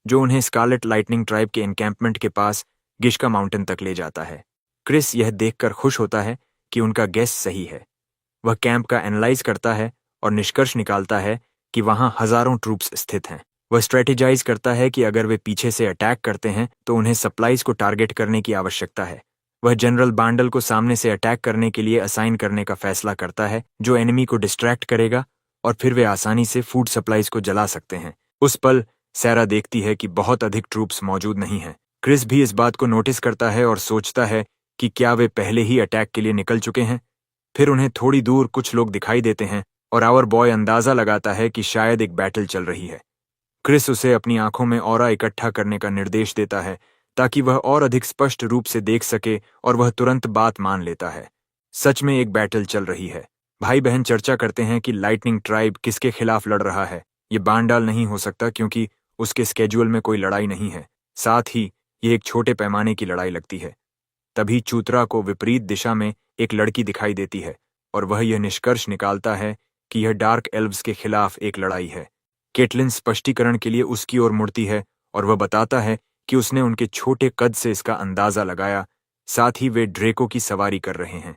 जो उन्हें स्कारलेट लाइटनिंग ट्राइब के एनकैंपमेंट के पास गिश्का माउंटेन तक ले जाता है। क्रिस यह देखकर खुश होता है कि उनका गेस सही है। वह कैंप का एनालाइज करता है और निष्कर्ष निकालता है कि वहां हजारों ट्रूप्स स्थित हैं। वह स्ट्रेटेजाइज करता है कि अगर वे पीछे से अटैक करते हैं तो उन्हें सप्लाईज को टारगेट करने की आवश्यकता है। वह जनरल बांडल को सामने से अटैक करने के लिए असाइन करने का फैसला करता है, जो एनिमी को डिस्ट्रैक्ट करेगा और फिर वे आसानी से फूड सप्लाईज को जला सकते हैं। उस पल सैरा देखती है कि बहुत अधिक ट्रूप्स मौजूद नहीं हैं। क्रिस भी इस बात को नोटिस करता है और सोचता है कि क्या वे पहले ही अटैक के लिए निकल चुके हैं। फिर उन्हें थोड़ी दूर कुछ लोग दिखाई देते हैं और आवर बॉय अंदाजा लगाता है कि शायद एक बैटल चल रही है। क्रिस उसे अपनी आंखों में ऑरा इकट्ठा करने का निर्देश देता है ताकि वह और अधिक स्पष्ट रूप से देख सके और वह तुरंत बात मान लेता है। सच में एक बैटल चल रही है। भाई बहन चर्चा करते हैं कि लाइटनिंग ट्राइब किसके खिलाफ लड़ रहा है। ये बांडाल नहीं हो सकता क्योंकि उसके स्केड्यूल में कोई लड़ाई नहीं है। साथ ही ये एक छोटे पैमाने की लड़ाई लगती है। तभी चूत्रा को विपरीत दिशा में एक लड़की दिखाई देती है और वह यह निष्कर्ष निकालता है कि यह डार्क एल्व्स के खिलाफ एक लड़ाई है। केटलिन स्पष्टीकरण के लिए उसकी ओर मुड़ती है और वह बताता है कि उसने उनके छोटे कद से इसका अंदाजा लगाया, साथ ही वे ड्रेको की सवारी कर रहे हैं।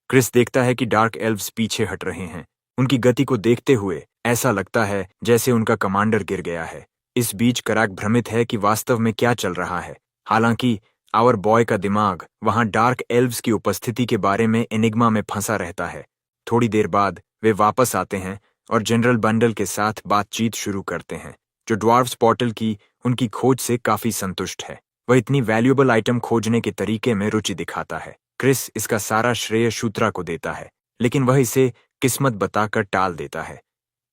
क्रिस देखता है कि डार्क एल्व्स पीछे हट रहे हैं। उनकी गति को देखते हुए ऐसा लगता है जैसे उनका कमांडर गिर गया है। इस बीच कराक भ्रमित है कि वास्तव में क्या चल रहा है। हालांकि आवर बॉय का दिमाग वहां डार्क एल्व्स की उपस्थिति के बारे में एनिग्मा में फंसा रहता है। थोड़ी देर बाद वे वापस आते हैं और जनरल बंडल के साथ बातचीत शुरू करते हैं, जो ड्वार्फ्स पोर्टल की उनकी खोज से काफी संतुष्ट है। वह इतनी वैल्यूएबल आइटम खोजने के तरीके में रुचि दिखाता है। क्रिस इसका सारा श्रेय शूत्रा को देता है, लेकिन वह इसे किस्मत बताकर टाल देता है।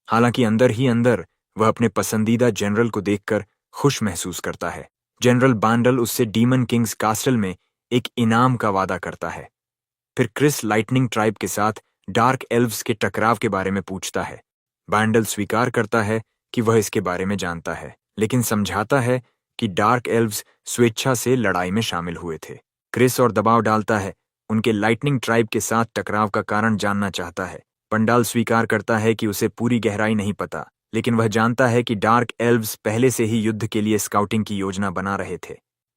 हालांकि अंदर ही अंदर वह अपने पसंदीदा जनरल को देखकर खुश महसूस करता है। जनरल बांडल उससे डीमन किंग्स कास्टल में एक इनाम का वादा करता है। फिर क्रिस लाइटनिंग ट्राइब के साथ डार्क एल्व्स के टकराव के बारे में पूछता है। बांडल स्वीकार करता है कि वह इसके बारे में जानता है, लेकिन समझाता है कि डार्क एल्व्स स्वेच्छा से लड़ाई में शामिल हुए थे। क्रिस और दबाव डालता है, उनके लाइटनिंग ट्राइब के साथ टकराव का कारण जानना चाहता है। पंडाल स्वीकार करता है कि उसे पूरी गहराई नहीं पता, लेकिन वह जानता है कि डार्क एल्व्स पहले से ही युद्ध के लिए स्काउटिंग की योजना बना रहे थे।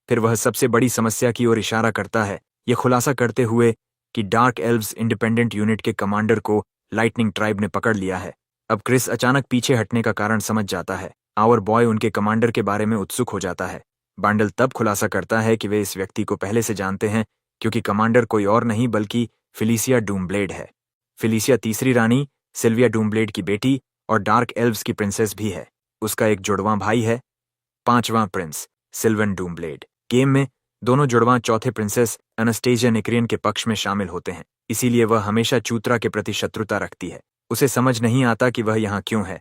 फिर वह सबसे बड़ी समस्या की ओर इशारा करता है, यह खुलासा करते हुए कि डार्क एल्व्स इंडिपेंडेंट यूनिट के कमांडर को लाइटनिंग ट्राइब ने पकड़ लिया है। अब क्रिस अचानक पीछे हटने का कारण समझ जाता है। आवर बॉय उनके कमांडर के बारे में उत्सुक हो जाता है। बांडल तब खुलासा करता है कि वे इस व्यक्ति को पहले से जानते हैं, क्योंकि कमांडर कोई और नहीं बल्कि फिलिसिया डूमब्लेड है। फिलिसिया तीसरी रानी सिल्विया डूमब्लेड की बेटी और डार्क एल्व्स की प्रिंसेस भी है। उसका एक जुड़वां भाई है, 5वां प्रिंस सिल्वन डूमब्लेड। गेम में दोनों जुड़वां चौथे प्रिंसेस एनास्टेसिया निक्रियन के पक्ष में शामिल होते हैं, इसीलिए वह हमेशा चूत्रा के प्रति शत्रुता रखती है। उसे समझ नहीं आता कि वह यहाँ क्यों है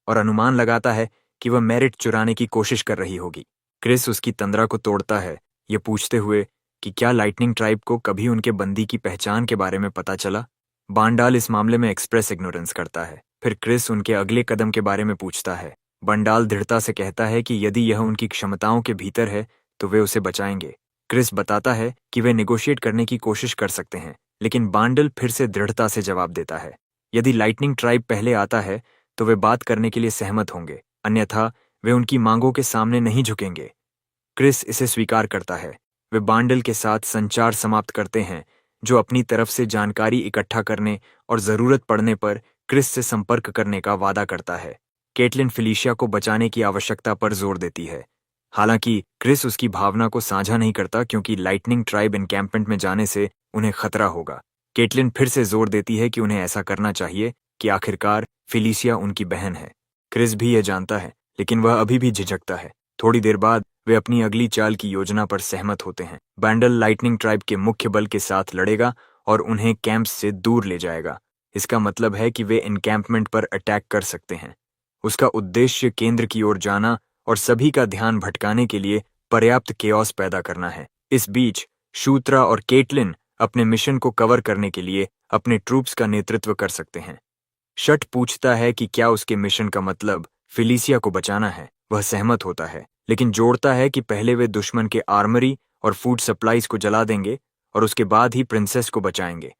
और अनुमान लगाता है कि वह मेरिट चुराने की कोशिश कर रही होगी। क्रिस उसकी तंद्रा को तोड़ता है, ये पूछते हुए कि क्या लाइटनिंग ट्राइब को कभी उनके बंदी की पहचान के बारे में पता चला। बांडाल इस मामले में एक्सप्रेस इग्नोरेंस करता है। फिर क्रिस उनके अगले कदम के बारे में पूछता है। बंडाल दृढ़ता से कहता है कि यदि यह उनकी क्षमताओं के भीतर है तो वे उसे बचाएंगे। क्रिस बताता है कि वे नेगोशिएट करने की कोशिश कर सकते हैं, लेकिन बांडल फिर से दृढ़ता से जवाब देता है, यदि लाइटनिंग ट्राइब पहले आता है तो वे बात करने के लिए सहमत होंगे, अन्यथा वे उनकी मांगों के सामने नहीं झुकेंगे। क्रिस इसे स्वीकार करता है। वे बांडल के साथ संचार समाप्त करते हैं, जो अपनी तरफ से जानकारी इकट्ठा करने और जरूरत पड़ने पर क्रिस से संपर्क करने का वादा करता है। केटलिन फिलिशिया को बचाने की आवश्यकता पर जोर देती है। हालांकि क्रिस उसकी भावना को साझा नहीं करता, क्योंकि लाइटनिंग ट्राइब एनकैंपमेंट में जाने से उन्हें खतरा होगा। केटलिन फिर से जोर देती है कि उन्हें ऐसा करना चाहिए कि आखिरकार फिलिशिया उनकी बहन है। क्रिस भी यह जानता है, लेकिन वह अभी भी झिझकता है। थोड़ी देर बाद वे अपनी अगली चाल की योजना पर सहमत होते हैं। बैंडल लाइटनिंग ट्राइब के मुख्य बल के साथ लड़ेगा और उन्हें कैंप से दूर ले जाएगा। इसका मतलब है कि वे एनकैंपमेंट पर अटैक कर सकते हैं। उसका उद्देश्य केंद्र की ओर जाना और सभी का ध्यान भटकाने के लिए पर्याप्त केओस पैदा करना है। इस बीच शूत्रा और केटलिन अपने मिशन को कवर करने के लिए अपने ट्रूप्स का नेतृत्व कर सकते हैं। शट पूछता है कि क्या उसके मिशन का मतलब फिलिसिया को बचाना है। वह सहमत होता है, लेकिन जोड़ता है कि पहले वे दुश्मन के आर्मरी और फूड सप्लाईज को जला देंगे और उसके बाद ही प्रिंसेस को बचाएंगे।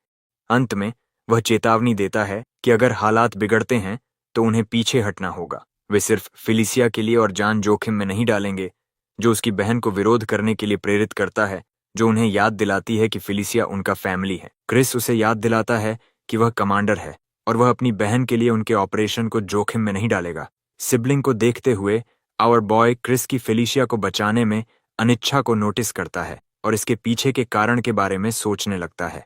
अंत में वह चेतावनी देता है कि अगर हालात बिगड़ते हैं तो उन्हें पीछे हटना होगा। वे सिर्फ फिलिसिया के लिए और जान जोखिम में नहीं डालेंगे, जो उसकी बहन को विरोध करने के लिए प्रेरित करता है, जो उन्हें याद दिलाती है कि फिलिसिया उनका फैमिली है। क्रिस उसे याद दिलाता है कि वह कमांडर है और वह अपनी बहन के लिए उनके ऑपरेशन को जोखिम में नहीं डालेगा। सिबलिंग को देखते हुए आवर बॉय क्रिस की फेलिशिया को बचाने में अनिच्छा को नोटिस करता है और इसके पीछे के कारण के बारे में सोचने लगता है।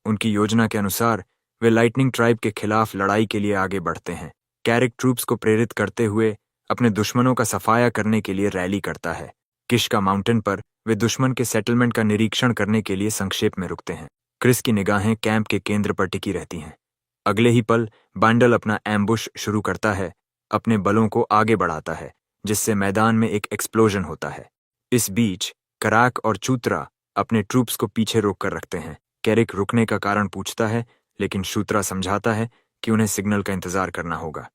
उनकी योजना के अनुसार वे लाइटनिंग ट्राइब के खिलाफ लड़ाई के लिए आगे बढ़ते हैं। कैरिक ट्रूप्स को प्रेरित करते हुए अपने दुश्मनों का सफाया करने के लिए रैली करता है। किश्का माउंटेन पर वे दुश्मन के सेटलमेंट का निरीक्षण करने के लिए संक्षेप में रुकते हैं। क्रिस की निगाहें कैंप के केंद्र पर टिकी रहती हैं। अगले ही पल बांडल अपना एम्बुश शुरू करता है, अपने बलों को आगे बढ़ाता है, जिससे मैदान में एक एक्सप्लोजन होता है। इस बीच कराक और चूत्रा अपने ट्रूप्स को पीछे रोक कर रखते हैं। कैरिक रुकने का कारण पूछता है, लेकिन शूत्रा समझाता है कि उन्हें सिग्नल का इंतजार करना होगा।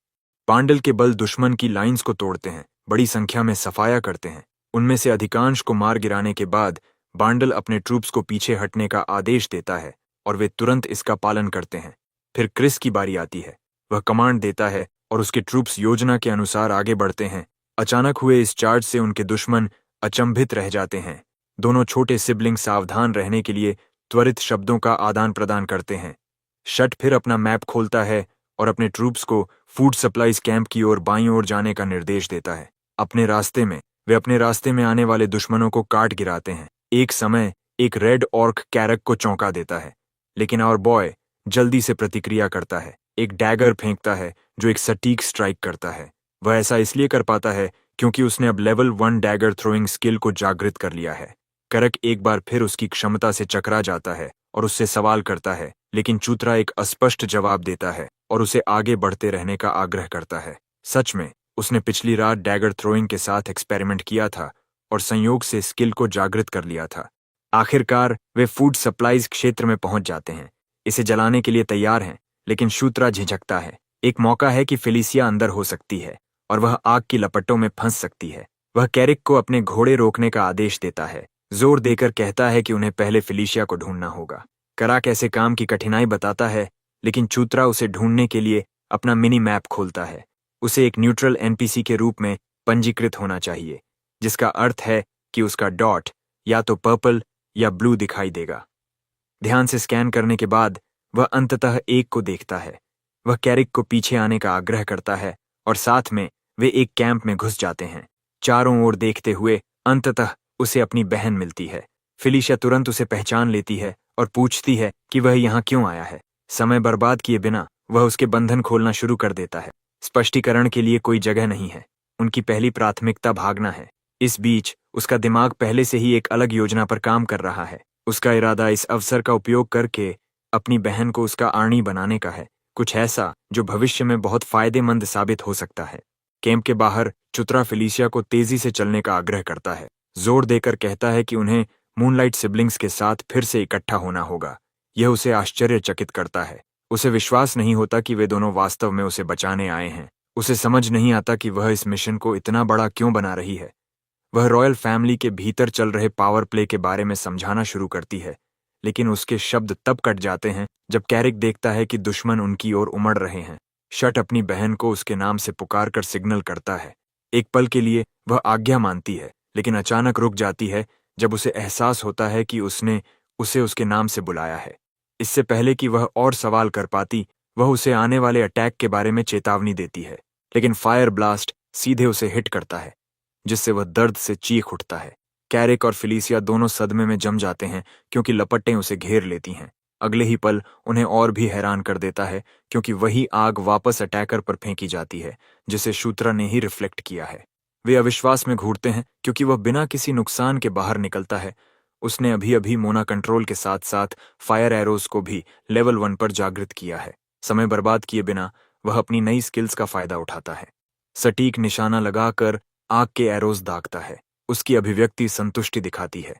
बांडल के बल दुश्मन की लाइंस को तोड़ते हैं, बड़ी संख्या में सफाया करते हैं। उनमें से अधिकांश को मार गिराने के बाद बांडल अपने ट्रूप्स को पीछे हटने का आदेश देता है और वे तुरंत इसका पालन करते हैं। फिर क्रिस की बारी आती है। वह कमांड देता है और उसके ट्रूप्स योजना के अनुसार आगे बढ़ते हैं। अचानक हुए इस चार्ज से उनके दुश्मन अचंभित रह जाते हैं। दोनों छोटे सिबलिंग सावधान रहने के लिए त्वरित शब्दों का आदान प्रदान करते हैं। शट फिर अपना मैप खोलता है और अपने ट्रूप्स को फूड सप्लाईज कैंप की ओर बाईं ओर जाने का निर्देश देता है। वे अपने रास्ते में आने वाले दुश्मनों को काट गिराते हैं। एक समय एक रेड ऑर्क कैरक को चौंका देता है, लेकिन आवर बॉय जल्दी से प्रतिक्रिया करता है। एक डैगर फेंकता है जो एक सटीक स्ट्राइक करता है। वह ऐसा इसलिए कर पाता है क्योंकि उसने अब लेवल 1 डैगर थ्रोइंग स्किल को जागृत कर लिया है। करक एक बार फिर उसकी क्षमता से चकरा जाता है और उससे सवाल करता है, लेकिन चूत्रा एक अस्पष्ट जवाब देता है और उसे आगे बढ़ते रहने का आग्रह करता है। सच में उसने पिछली रात डैगर थ्रोइंग के साथ एक्सपेरिमेंट किया था और संयोग से स्किल को जागृत कर लिया था। आखिरकार वे फूड सप्लाईज क्षेत्र में पहुंच जाते हैं। इसे जलाने के लिए तैयार हैं, लेकिन शूत्रा झिझकता है। एक मौका है कि फेलिसिया अंदर हो सकती है और वह आग की लपटों में फंस सकती है। वह कैरिक को अपने घोड़े रोकने का आदेश देता है, जोर देकर कहता है कि उन्हें पहले फेलिसिया को ढूंढना होगा। कराक ऐसे काम की कठिनाई बताता है, लेकिन चूत्रा उसे ढूंढने के लिए अपना मिनी मैप खोलता है। उसे एक न्यूट्रल एनपीसी के रूप में पंजीकृत होना चाहिए, जिसका अर्थ है कि उसका डॉट या तो पर्पल या ब्लू दिखाई देगा। ध्यान से स्कैन करने के बाद वह अंततः एक को देखता है। वह कैरिक को पीछे आने का आग्रह करता है और साथ में वे एक कैंप में घुस जाते हैं। चारों ओर देखते हुए अंततः उसे अपनी बहन मिलती है। फेलिशिया तुरंत उसे पहचान लेती है और पूछती है कि वह यहाँ क्यों आया है। समय बर्बाद किए बिना वह उसके बंधन खोलना शुरू कर देता है। स्पष्टीकरण के लिए कोई जगह नहीं है। उनकी पहली प्राथमिकता भागना है। इस बीच उसका दिमाग पहले से ही एक अलग योजना पर काम कर रहा है। उसका इरादा इस अवसर का उपयोग करके अपनी बहन को उसका आर्नी बनाने का है, कुछ ऐसा जो भविष्य में बहुत फायदेमंद साबित हो सकता है। कैंप के बाहर चूत्रा फेलिशिया को तेजी से चलने का आग्रह करता है, जोर देकर कहता है कि उन्हें मूनलाइट सिबलिंग्स के साथ फिर से इकट्ठा होना होगा। यह उसे आश्चर्यचकित करता है। उसे विश्वास नहीं होता कि वे दोनों वास्तव में उसे बचाने आए हैं। उसे समझ नहीं आता कि वह इस मिशन को इतना बड़ा क्यों बना रही है। वह रॉयल फैमिली के भीतर चल रहे पावर प्ले के बारे में समझाना शुरू करती है, लेकिन उसके शब्द तब कट जाते हैं जब कैरिक देखता है कि दुश्मन उनकी ओर उमड़ रहे हैं। शट अपनी बहन को उसके नाम से पुकारकर सिग्नल करता है। एक पल के लिए वह आज्ञा मानती है, लेकिन अचानक रुक जाती है जब उसे एहसास होता है कि उसने उसे उसके नाम से बुलाया है। इससे पहले कि वह और सवाल कर पाती, वह उसे आने वाले अटैक के बारे में चेतावनी देती है, लेकिन फायर ब्लास्ट सीधे उसे हिट करता है, जिससे वह दर्द से चीख उठता है। कैरिक और फेलिशिया दोनों सदमे में जम जाते हैं क्योंकि लपटें उसे घेर लेती हैं। अगले ही पल उन्हें और भी हैरान कर देता है क्योंकि वही आग वापस अटैकर पर फेंकी जाती है जिसे शूत्रा ने ही रिफ्लेक्ट किया है। वे अविश्वास में घूरते हैं क्योंकि वह बिना किसी नुकसान के बाहर निकलता है। उसने अभी अभी मोना कंट्रोल के साथ साथ फायर एरोज को भी लेवल 1 पर जागृत किया है। समय बर्बाद किए बिना वह अपनी नई स्किल्स का फायदा उठाता है। सटीक निशाना लगाकर आग के एरोज दागता है। उसकी अभिव्यक्ति संतुष्टि दिखाती है।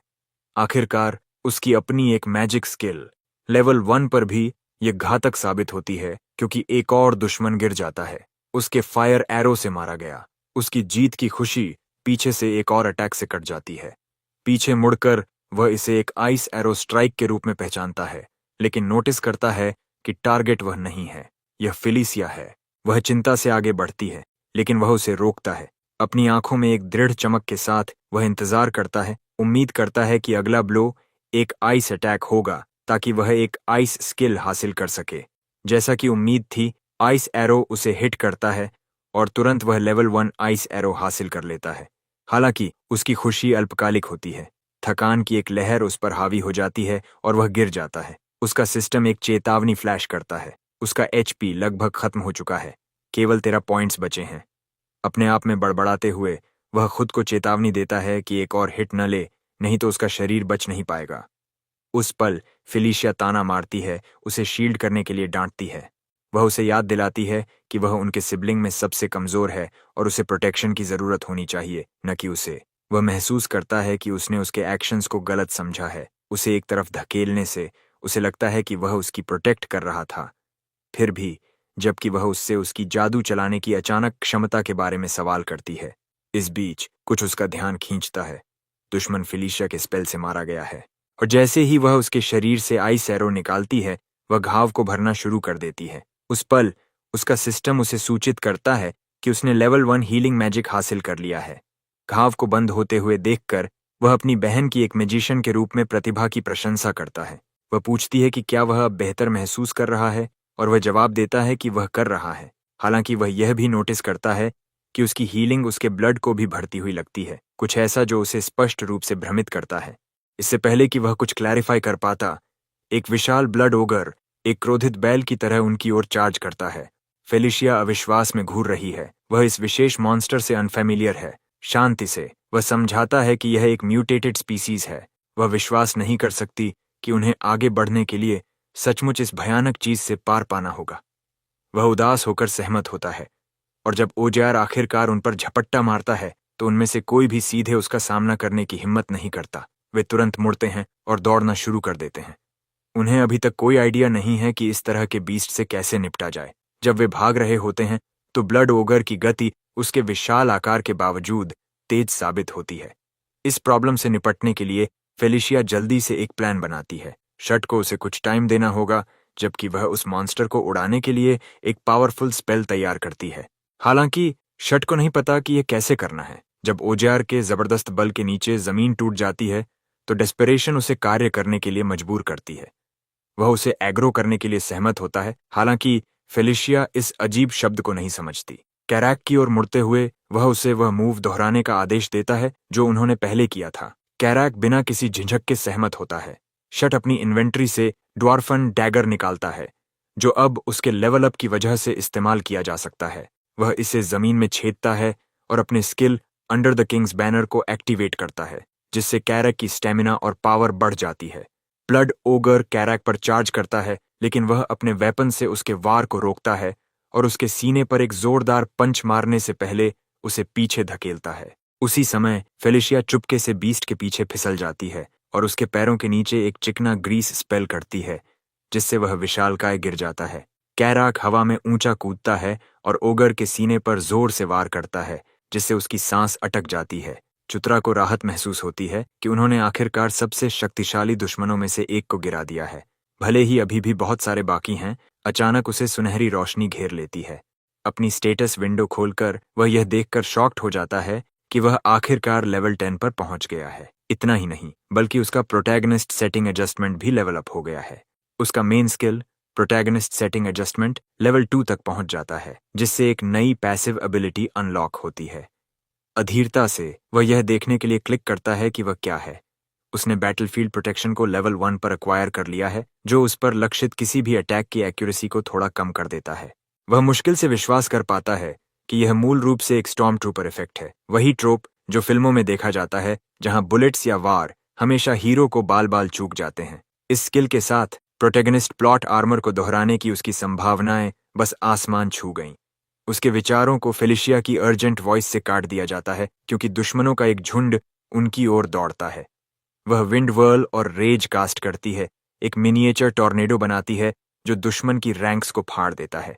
आखिरकार उसकी अपनी एक मैजिक स्किल लेवल 1 पर भी यह घातक साबित होती है क्योंकि एक और दुश्मन गिर जाता है। उसके फायर एरो से मारा गया। उसकी जीत की खुशी पीछे से एक और अटैक से कट जाती है। पीछे मुड़कर वह इसे एक आइस एरो स्ट्राइक के रूप में पहचानता है, लेकिन नोटिस करता है कि टारगेट वह नहीं है, यह फेलिशिया है। वह चिंता से आगे बढ़ती है, लेकिन वह उसे रोकता है। अपनी आंखों में एक दृढ़ चमक के साथ वह इंतजार करता है, उम्मीद करता है कि अगला ब्लो एक आइस अटैक होगा ताकि वह एक आइस स्किल हासिल कर सके। जैसा कि उम्मीद थी, आइस एरो उसे हिट करता है और तुरंत वह लेवल 1 आइस एरो हासिल कर लेता है। हालांकि उसकी खुशी अल्पकालिक होती है। थकान की एक लहर उस पर हावी हो जाती है और वह गिर जाता है। उसका सिस्टम एक चेतावनी फ्लैश करता है। उसका एचपी लगभग खत्म हो चुका है, केवल 13 पॉइंट्स बचे हैं। अपने आप में बड़बड़ाते हुए वह खुद को चेतावनी देता है कि एक और हिट न ले, नहीं तो उसका शरीर बच नहीं पाएगा। उस पल फिलिशिया ताना मारती है, उसे शील्ड करने के लिए डांटती है। वह उसे याद दिलाती है कि वह उनके सिबलिंग में सबसे कमजोर है और उसे प्रोटेक्शन की जरूरत होनी चाहिए, न कि उसे। वह महसूस करता है कि उसने उसके एक्शंस को गलत समझा है। उसे एक तरफ धकेलने से उसे लगता है कि वह उसकी प्रोटेक्ट कर रहा था। फिर भी, जबकि वह उससे उसकी जादू चलाने की अचानक क्षमता के बारे में सवाल करती है। इस बीच कुछ उसका ध्यान खींचता है। दुश्मन फिलिशिया के स्पेल से मारा गया है, और जैसे ही वह उसके शरीर से आइस एरो निकालती है, वह घाव को भरना शुरू कर देती है। उस पल उसका सिस्टम उसे सूचित करता है कि उसने लेवल 1 हीलिंग मैजिक हासिल कर लिया है। घाव को बंद होते हुए देखकर वह अपनी बहन की एक मैजिशियन के रूप में प्रतिभा की प्रशंसा करता है। वह पूछती है कि क्या वह अब बेहतर महसूस कर रहा है, और वह जवाब देता है कि वह कर रहा है। हालांकि वह यह भी नोटिस करता है कि उसकी हीलिंग उसके ब्लड को भी भरती हुई लगती है, कुछ ऐसा जो उसे स्पष्ट रूप से भ्रमित करता है। इससे पहले कि वह कुछ क्लैरिफाई कर पाता, एक विशाल ब्लड ओगर एक क्रोधित बैल की तरह उनकी ओर चार्ज करता है। फेलिशिया अविश्वास में घूर रही है। वह इस विशेष मॉन्स्टर से अनफेमिलियर है। शांति से वह समझाता है कि यह एक म्यूटेटेड स्पीसीज है। वह विश्वास नहीं कर सकती कि उन्हें आगे बढ़ने के लिए सचमुच इस भयानक चीज से पार पाना होगा। वह उदास होकर सहमत होता है, और जब ओजार आखिरकार उन पर झपट्टा मारता है, तो उनमें से कोई भी सीधे उसका सामना करने की हिम्मत नहीं करता। वे तुरंत मुड़ते हैं और दौड़ना शुरू कर देते हैं। उन्हें अभी तक कोई आइडिया नहीं है कि इस तरह के बीस्ट से कैसे निपटा जाए। जब वे भाग रहे होते हैं, तो ब्लड ओगर की गति उसके विशाल आकार के बावजूद तेज साबित होती है। इस प्रॉब्लम से निपटने के लिए फेलिशिया जल्दी से एक प्लान बनाती है। शट को उसे कुछ टाइम देना होगा, जबकि वह उस मॉन्स्टर को उड़ाने के लिए एक पावरफुल स्पेल तैयार करती है। हालांकि शट को नहीं पता कि यह कैसे करना है। जब ओजार के जबरदस्त बल के नीचे जमीन टूट जाती है, तो डेस्परेशन उसे कार्य करने के लिए मजबूर करती है। वह उसे एग्रो करने के लिए सहमत होता है। हालांकि फेलिशिया इस अजीब शब्द को नहीं समझती। कैराक की ओर मुड़ते हुए वह उसे वह मूव दोहराने का आदेश देता है जो उन्होंने पहले किया था। कैराक बिना किसी झिझक के सहमत होता है। शट अपनी इन्वेंट्री से ड्वार्फन डैगर निकालता है, जो अब उसके लेवल अप की वजह से इस्तेमाल किया जा सकता है। वह इसे जमीन में छेदता है और अपने skill under the Kings banner को एक्टिवेट करता है, जिससे कैरक की स्टेमिना और पावर बढ़ जाती है। ब्लड ओगर कैरक पर चार्ज करता है, लेकिन वह अपने वेपन से उसके वार को रोकता है और उसके सीने पर एक जोरदार पंच मारने से पहले उसे पीछे धकेलता है। उसी समय फेलिशिया चुपके से बीस्ट के पीछे फिसल जाती है और उसके पैरों के नीचे एक चिकना ग्रीस स्पेल करती है, जिससे वह विशालकाय गिर जाता है। कैराक हवा में ऊंचा कूदता है और ओगर के सीने पर जोर से वार करता है, जिससे उसकी सांस अटक जाती है। चुतरा को राहत महसूस होती है कि उन्होंने आखिरकार सबसे शक्तिशाली दुश्मनों में से एक को गिरा दिया है। भले ही अभी भी बहुत सारे बाकी हैं, अचानक उसे सुनहरी रोशनी घेर लेती है। अपनी स्टेटस विंडो खोलकर वह यह देखकर शॉक्ड हो जाता है कि वह आखिरकार लेवल 10 पर पहुंच गया है। इतना ही नहीं, बल्कि उसका प्रोटैगनिस्ट सेटिंग एडजस्टमेंट भी लेवल अप हो गया है। उसका main skill protagonist setting adjustment level 2 तक पहुंच जाता है, जिससे एक नई पैसिव एबिलिटी अनलॉक होती है। अधीरता से वह यह देखने के लिए क्लिक करता है कि वह क्या है। उसने बैटलफील्ड प्रोटेक्शन को लेवल 1 पर एक्वायर कर लिया है, जो उस पर लक्षित किसी भी अटैक की एक्यूरेसी को थोड़ा कम कर देता है। वह मुश्किल से विश्वास कर पाता है कि यह मूल रूप से एक स्टॉर्म ट्रूपर इफेक्ट है, वही ट्रोप जो फिल्मों में देखा जाता है, जहां बुलेट्स या वार हमेशा हीरो को बाल बाल चूक जाते हैं। इस स्किल के साथ प्रोटैगनिस्ट प्लॉट आर्मर को दोहराने की उसकी संभावनाएं बस आसमान छू गईं। उसके विचारों को फेलिशिया की अर्जेंट वॉइस से काट दिया जाता है, क्योंकि दुश्मनों का एक झुंड उनकी ओर दौड़ता है। वह विंड वर्ल और रेज कास्ट करती है, एक मिनिएचर टॉर्नेडो बनाती है जो दुश्मन की रैंक्स को फाड़ देता है।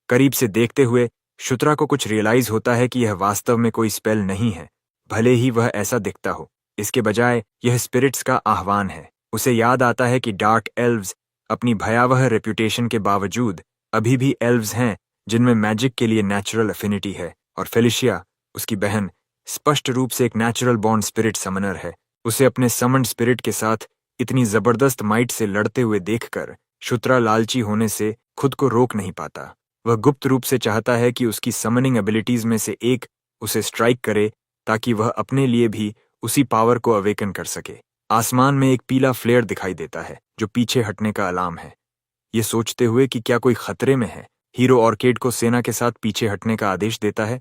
करीब से देखते हुए शुत्रा को कुछ रियलाइज होता है कि यह वास्तव में कोई स्पेल नहीं है, भले ही वह ऐसा दिखता हो। इसके बजाय यह स्पिरिट्स का आह्वान है। उसे याद आता है कि डार्क एल्व्स अपनी भयावह रेप्यूटेशन के बावजूद अभी भी एल्व्स हैं, जिनमें मैजिक के लिए नेचुरल अफिनिटी है, और फेलिशिया, उसकी बहन, स्पष्ट रूप से एक नेचुरल बॉर्न स्पिरिट समनर है। उसे अपने समन्ड स्पिरिट के साथ इतनी जबरदस्त माइट से लड़ते हुए देखकर शुत्रा लालची होने से खुद को रोक नहीं पाता। वह गुप्त रूप से चाहता है कि उसकी समनिंग एबिलिटीज में से एक उसे स्ट्राइक करे, ताकि वह अपने लिए भी उसी पावर को अवेकन कर सके। आसमान में एक पीला फ्लेयर दिखाई देता है, जो पीछे हटने का अलार्म है। ये सोचते हुए कि क्या कोई खतरे में है, हीरो ऑर्किड को सेना के साथ पीछे हटने का आदेश देता है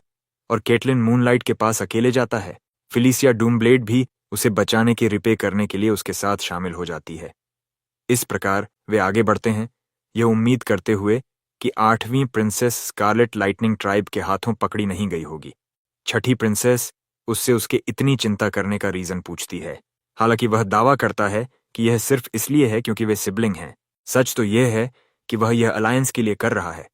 और केटलिन मूनलाइट के पास अकेले जाता है। फिलिसिया डूमब्लेड भी उसे बचाने के रिपे करने के लिए उसके साथ शामिल हो जाती है। इस प्रकार वे आगे बढ़ते हैं, यह उम्मीद करते हुए कि 8वीं प्रिंसेस स्कारलेट लाइटनिंग ट्राइब के हाथों पकड़ी नहीं गई होगी। छठी प्रिंसेस उससे उसके इतनी चिंता करने का रीजन पूछती है। हालांकि वह दावा करता है कि यह सिर्फ इसलिए है क्योंकि वे सिबलिंग हैं। सच तो यह है कि वह यह अलायंस के लिए कर रहा है।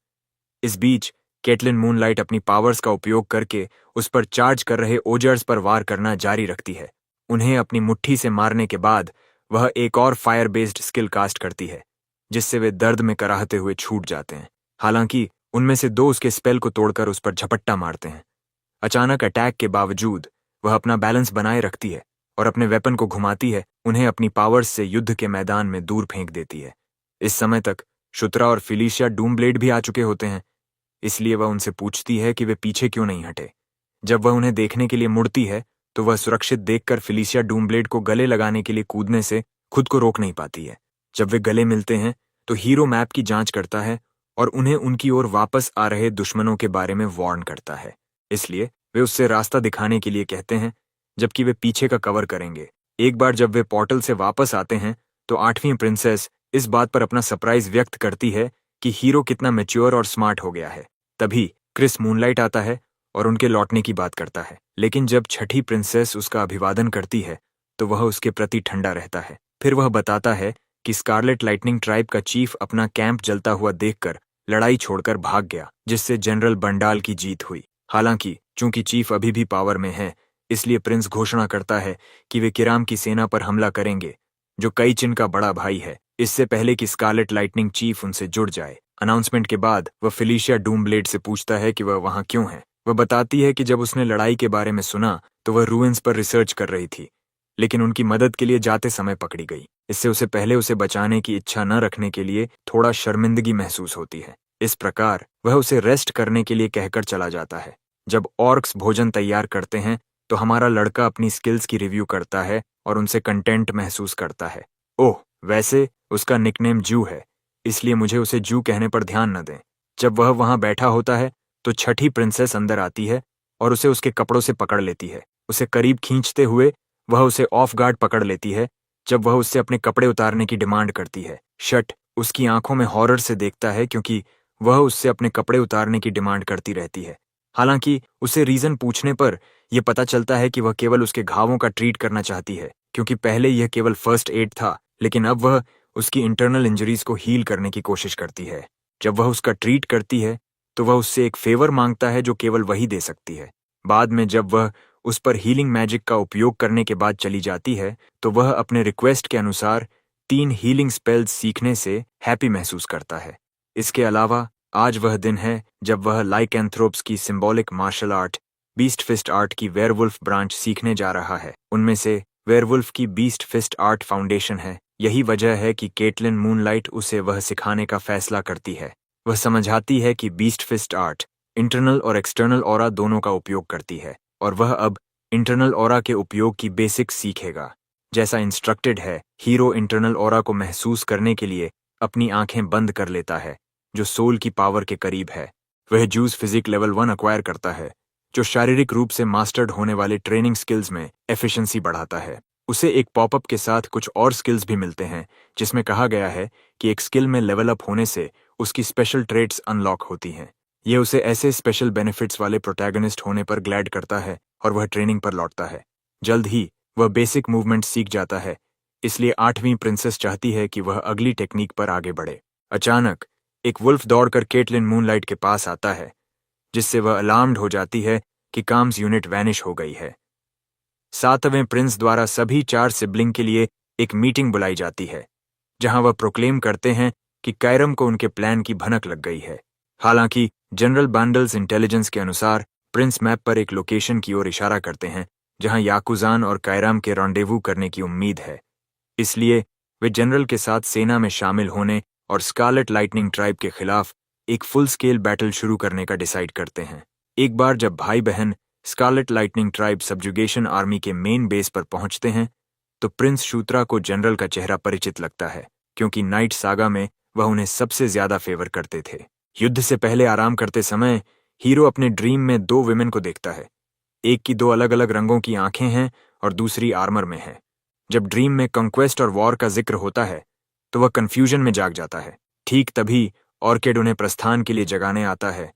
इस बीच केटलिन मूनलाइट अपनी पावर्स का उपयोग करके उस पर चार्ज कर रहे ओजर्स पर वार करना जारी रखती है। उन्हें अपनी मुट्ठी से मारने के बाद वह एक और फायर बेस्ड स्किल कास्ट करती है, जिससे वे दर्द में कराहते हुए छूट जाते हैं। हालांकि उनमें से 2 उसके स्पेल को तोड़कर उस पर झपट्टा मारते हैं। अचानक अटैक के बावजूद वह अपना बैलेंस बनाए रखती है और अपने वेपन को घुमाती है, उन्हें अपनी पावर्स से युद्ध के मैदान में दूर फेंक देती है। इस समय तक शुत्रा और फिलिशिया डूमब्लेड भी आ चुके होते हैं, इसलिए वह उनसे पूछती है कि वे पीछे क्यों नहीं हटे। जब वह उन्हें देखने के लिए मुड़ती है तो वह सुरक्षित देखकर फिलिशिया डूमब्लेड को गले लगाने के लिए कूदने से खुद को रोक नहीं पाती है। जब वे गले मिलते हैं तो हीरो मैप की जांच करता है और उन्हें उनकी ओर वापस आ रहे दुश्मनों के बारे में वार्न करता है। इसलिए वे उससे रास्ता दिखाने के लिए कहते हैं, जबकि वे पीछे का कवर करेंगे। एक बार जब वे पोर्टल से वापस आते हैं तो 8वीं प्रिंसेस इस बात पर अपना सरप्राइज व्यक्त करती है कि हीरो कितना मैच्योर और स्मार्ट हो गया है। तभी क्रिस मूनलाइट आता है और उनके लौटने की बात करता है, लेकिन जब छठी प्रिंसेस उसका अभिवादन करती है तो वह उसके प्रति ठंडा रहता है। फिर वह बताता है कि स्कारलेट लाइटनिंग ट्राइब का चीफ अपना कैंप जलता हुआ देखकर लड़ाई छोड़कर भाग गया, जिससे जनरल बंडाल की जीत हुई। हालांकि चूंकि चीफ अभी भी पावर में है, इसलिए प्रिंस घोषणा करता है कि वे किराम की सेना पर हमला करेंगे, जो कई चिन का बड़ा भाई है, इससे पहले कि स्कारलेट लाइटनिंग चीफ उनसे जुड़ जाए। अनाउंसमेंट के बाद वह फिलिशिया डूमब्लेड से पूछता है कि वह वहां क्यों है। वह बताती है कि जब उसने लड़ाई के बारे में सुना तो वह रूइंस पर रिसर्च कर रही थी, लेकिन उनकी मदद के लिए जाते समय पकड़ी गई। इससे उसे पहले उसे बचाने की इच्छा न रखने के लिए थोड़ा शर्मिंदगी महसूस होती है। इस प्रकार वह उसे रेस्ट करने के लिए कहकर चला जाता है। जब ऑर्क्स भोजन तैयार करते हैं तो हमारा लड़का अपनी स्किल्स की रिव्यू करता है और उनसे कंटेंट महसूस करता है। ओह, वैसे उसका निकनेम जू है, इसलिए मुझे उसे जू कहने पर ध्यान न दें। जब वह वहां बैठा होता है तो छठी प्रिंसेस अंदर आती है और उसे उसके कपड़ों से पकड़ लेती है। उसे करीब खींचते हुए वह उसे ऑफ गार्ड पकड़ लेती है जब वह उससे अपने कपड़े उतारने की डिमांड करती है। शट उसकी आंखों में हॉरर से देखता है क्योंकि वह उससे अपने कपड़े उतारने की डिमांड करती रहती है। हालांकि उसे रीजन पूछने पर यह पता चलता है कि वह केवल उसके घावों का ट्रीट करना चाहती है, क्योंकि पहले यह केवल फर्स्ट एड था, लेकिन अब वह उसकी इंटरनल इंजरीज को हील करने की कोशिश करती है। जब वह उसका ट्रीट करती है तो वह उससे एक फेवर मांगता है जो केवल वही दे सकती है। बाद में जब वह उस पर हीलिंग मैजिक का उपयोग करने के बाद चली जाती है तो वह अपने रिक्वेस्ट के अनुसार 3 हीलिंग स्पेल्स सीखने से हैप्पी महसूस करता है। इसके अलावा आज वह दिन है जब वह लाइकेंथ्रोप्स की symbolic martial art beast fist art की वेयरवुल्फ ब्रांच सीखने जा रहा है। उनमें से वेयरवुल्फ की बीस्ट फिस्ट आर्ट फाउंडेशन है। यही वजह है कि केटलिन मूनलाइट उसे वह सिखाने का फैसला करती है। वह समझाती है कि बीस्ट फिस्ट आर्ट इंटरनल और एक्सटर्नल ऑरा दोनों का उपयोग करती है और वह अब इंटरनल ऑरा के उपयोग की बेसिक्स सीखेगा। जैसा इंस्ट्रक्टेड है, हीरो इंटरनल ऑरा को महसूस करने के लिए अपनी आंखें बंद कर लेता है, जो सोल की पावर के करीब है। वह जूस फिजिक लेवल 1 अक्वायर करता है, जो शारीरिक रूप से मास्टर्ड होने वाले ट्रेनिंग स्किल्स में एफिशिएंसी बढ़ाता है। उसे एक पॉपअप के साथ कुछ और स्किल्स भी मिलते हैं, जिसमें कहा गया है कि एक स्किल में लेवल अप होने से उसकी स्पेशल ट्रेट्स अनलॉक होती हैं। यह उसे ऐसे स्पेशल बेनिफिट्स वाले प्रोटैगनिस्ट होने पर ग्लैड करता है और वह ट्रेनिंग पर लौटता है। जल्द ही वह बेसिक मूवमेंट सीख जाता है, इसलिए 8वीं प्रिंसेस चाहती है कि वह अगली टेक्निक पर आगे बढ़े। अचानक एक वुल्फ दौड़कर केटलिन मूनलाइट के पास आता है, जिससे वह अलार्म्ड हो जाती है कि काम्स यूनिट वैनिश हो गई है। 7वें प्रिंस द्वारा सभी 4 सिबलिंग के लिए एक मीटिंग बुलाई जाती है, जहां वह प्रोक्लेम करते हैं कि कायरम को उनके प्लान की भनक लग गई है। हालांकि जनरल बैंडल्स इंटेलिजेंस के अनुसार प्रिंस मैप पर एक लोकेशन की ओर इशारा करते हैं जहां याकुजान और कायराम के रॉन्डेवू करने की उम्मीद है। इसलिए वे जनरल के साथ सेना में शामिल होने और स्कारलेट लाइटनिंग ट्राइब के खिलाफ एक फुल स्केल बैटल शुरू करने का डिसाइड करते हैं। एक बार जब भाई बहन scarlet lightning tribe subjugation army के मेन बेस पर पहुंचते हैं तो प्रिंस शूत्रा को जनरल का चेहरा परिचित लगता है, क्योंकि नाइट सागा में वह उन्हें सबसे ज्यादा फेवर करते थे। युद्ध से पहले आराम करते समय हीरो अपने ड्रीम में दो विमेन को देखता है। एक की दो अलग अलग रंगों की आंखें हैं और दूसरी आर्मर में है। जब ड्रीम में कंक्वेस्ट और वॉर का जिक्र होता है तो वह कंफ्यूजन में जाग जाता है। ठीक तभी ऑर्किड उन्हें प्रस्थान के लिए जगाने आता है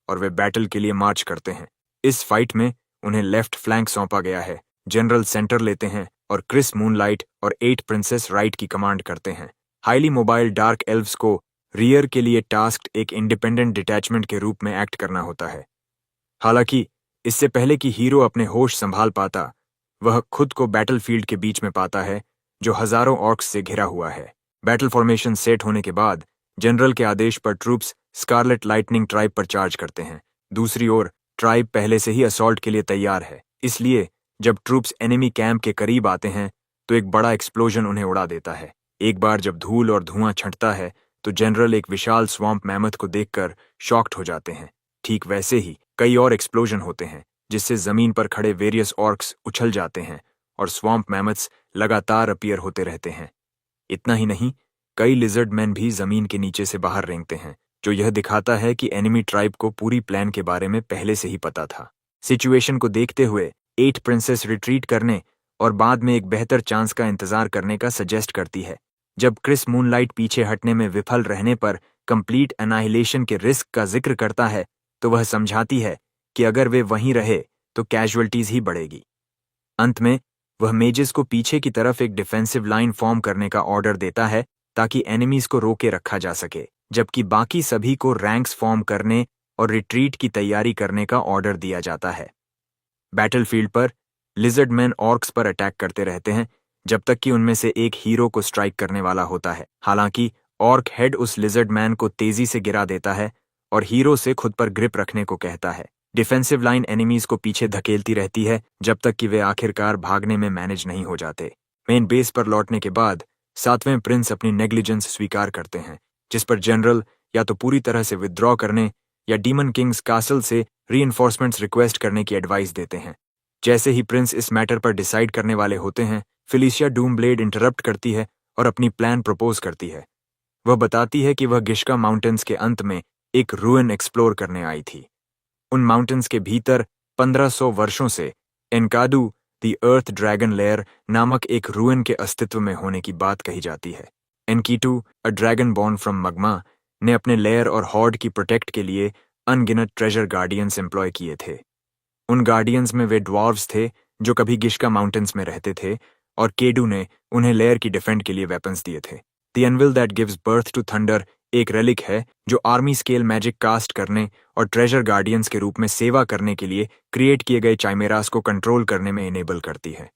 और वे बैटल के लिए मार्च करते हैं। इस फाइट में उन्हें लेफ्ट फ्लैंक सौंपा गया है। जनरल सेंटर लेते हैं और क्रिस मूनलाइट और 8 प्रिंसेस राइट की कमांड करते हैं। हाईली मोबाइल डार्क एल्व्स को रियर के लिए टास्क्ड एक इंडिपेंडेंट डिटैचमेंट के रूप में एक्ट करना होता है। हालांकि इससे पहले कि हीरो अपने होश संभाल पाता, वह खुद को बैटलफील्ड के बीच में पाता है जो हजारों ऑर्क्स से घिरा हुआ है। बैटल फॉर्मेशन सेट होने के बाद जनरल के आदेश पर ट्रूप्स स्कारलेट लाइटनिंग ट्राइब पर चार्ज करते हैं। दूसरी ओर ट्राइब पहले से ही असॉल्ट के लिए तैयार है, इसलिए जब ट्रूप्स एनिमी कैंप के करीब आते हैं तो एक बड़ा एक्सप्लोजन उन्हें उड़ा देता है। एक बार जब धूल और धुआं छंटता है तो जनरल एक विशाल स्वैम्प मैमथ को देखकर शॉक्ड हो जाते हैं। ठीक वैसे ही कई और एक्सप्लोजन होते हैं जिससे जमीन पर खड़े वेरियस ऑर्क्स उछल जाते हैं और स्वैम्प मैमथ्स लगातार अपीयर होते रहते हैं। इतना ही नहीं, कई लिजर्ड मैन भी जमीन के नीचे से बाहर रेंगते हैं, जो यह दिखाता है कि एनिमी ट्राइब को पूरी प्लान के बारे में पहले से ही पता था। सिचुएशन को देखते हुए 8 प्रिंसेस रिट्रीट करने और बाद में एक बेहतर चांस का इंतजार करने का सजेस्ट करती है। जब क्रिस मूनलाइट पीछे हटने में विफल रहने पर कंप्लीट एनाहिलेशन के रिस्क का जिक्र करता है तो वह समझाती है कि अगर वे वहीं रहे तो कैजुअल्टीज ही बढ़ेगी। अंत में वह मेजेस को पीछे की तरफ एक डिफेंसिव लाइन फॉर्म करने का ऑर्डर देता है ताकि एनिमीज को रोके रखा जा सके, जबकि बाकी सभी को रैंक्स फॉर्म करने और रिट्रीट की तैयारी करने का ऑर्डर दिया जाता है। बैटलफील्ड पर लिजर्ड मैन ऑर्क्स पर अटैक करते रहते हैं जब तक कि उनमें से एक हीरो को स्ट्राइक करने वाला होता है। हालांकि ऑर्क हेड उस लिजर्ड मैन को तेजी से गिरा देता है और हीरो से खुद पर ग्रिप रखने को कहता है। डिफेंसिव लाइन एनिमीज को पीछे धकेलती रहती है जब तक कि वे आखिरकार भागने में मैनेज नहीं हो जाते। मेन बेस पर लौटने के बाद 7वें प्रिंस अपनी नेग्लिजेंस स्वीकार करते हैं, जिस पर जनरल या तो पूरी तरह से विथड्रॉ करने या डीमन किंग्स कासल से रीइंफोर्समेंट्स रिक्वेस्ट करने की एडवाइस देते हैं। जैसे ही प्रिंस इस मैटर पर डिसाइड करने वाले होते हैं, फेलिसिया डूमब्लेड इंटरप्ट करती है और अपनी प्लान प्रपोज करती है। वह बताती है कि वह गिश्का माउंटेन्स के अंत में एक रूइन एक्सप्लोर करने आई थी। उन माउंटेन्स के भीतर 1500 वर्षों से एनकाडू द अर्थ ड्रैगन लेयर नामक एक रूइन के अस्तित्व में होने की बात कही जाती है। एनकीटू, अ ड्रैगन बॉर्न फ्रॉम मगमा, ने अपने लेयर और हॉर्ड की प्रोटेक्ट के लिए अनगिनत ट्रेजर गार्डियंस एम्प्लॉय किए थे। उन गार्डियंस में वे ड्वार्व्स थे जो कभी गिश्का माउंटेन्स में रहते थे, और केडू ने उन्हें लेयर की डिफेंड के लिए वेपन्स दिए थे। The anvil that gives birth to thunder एक रेलिक है जो आर्मी स्केल मैजिक कास्ट करने और ट्रेजर गार्डियंस के रूप में सेवा करने के लिए क्रिएट किए गए चाइमेरास को कंट्रोल करने में इनेबल करती है।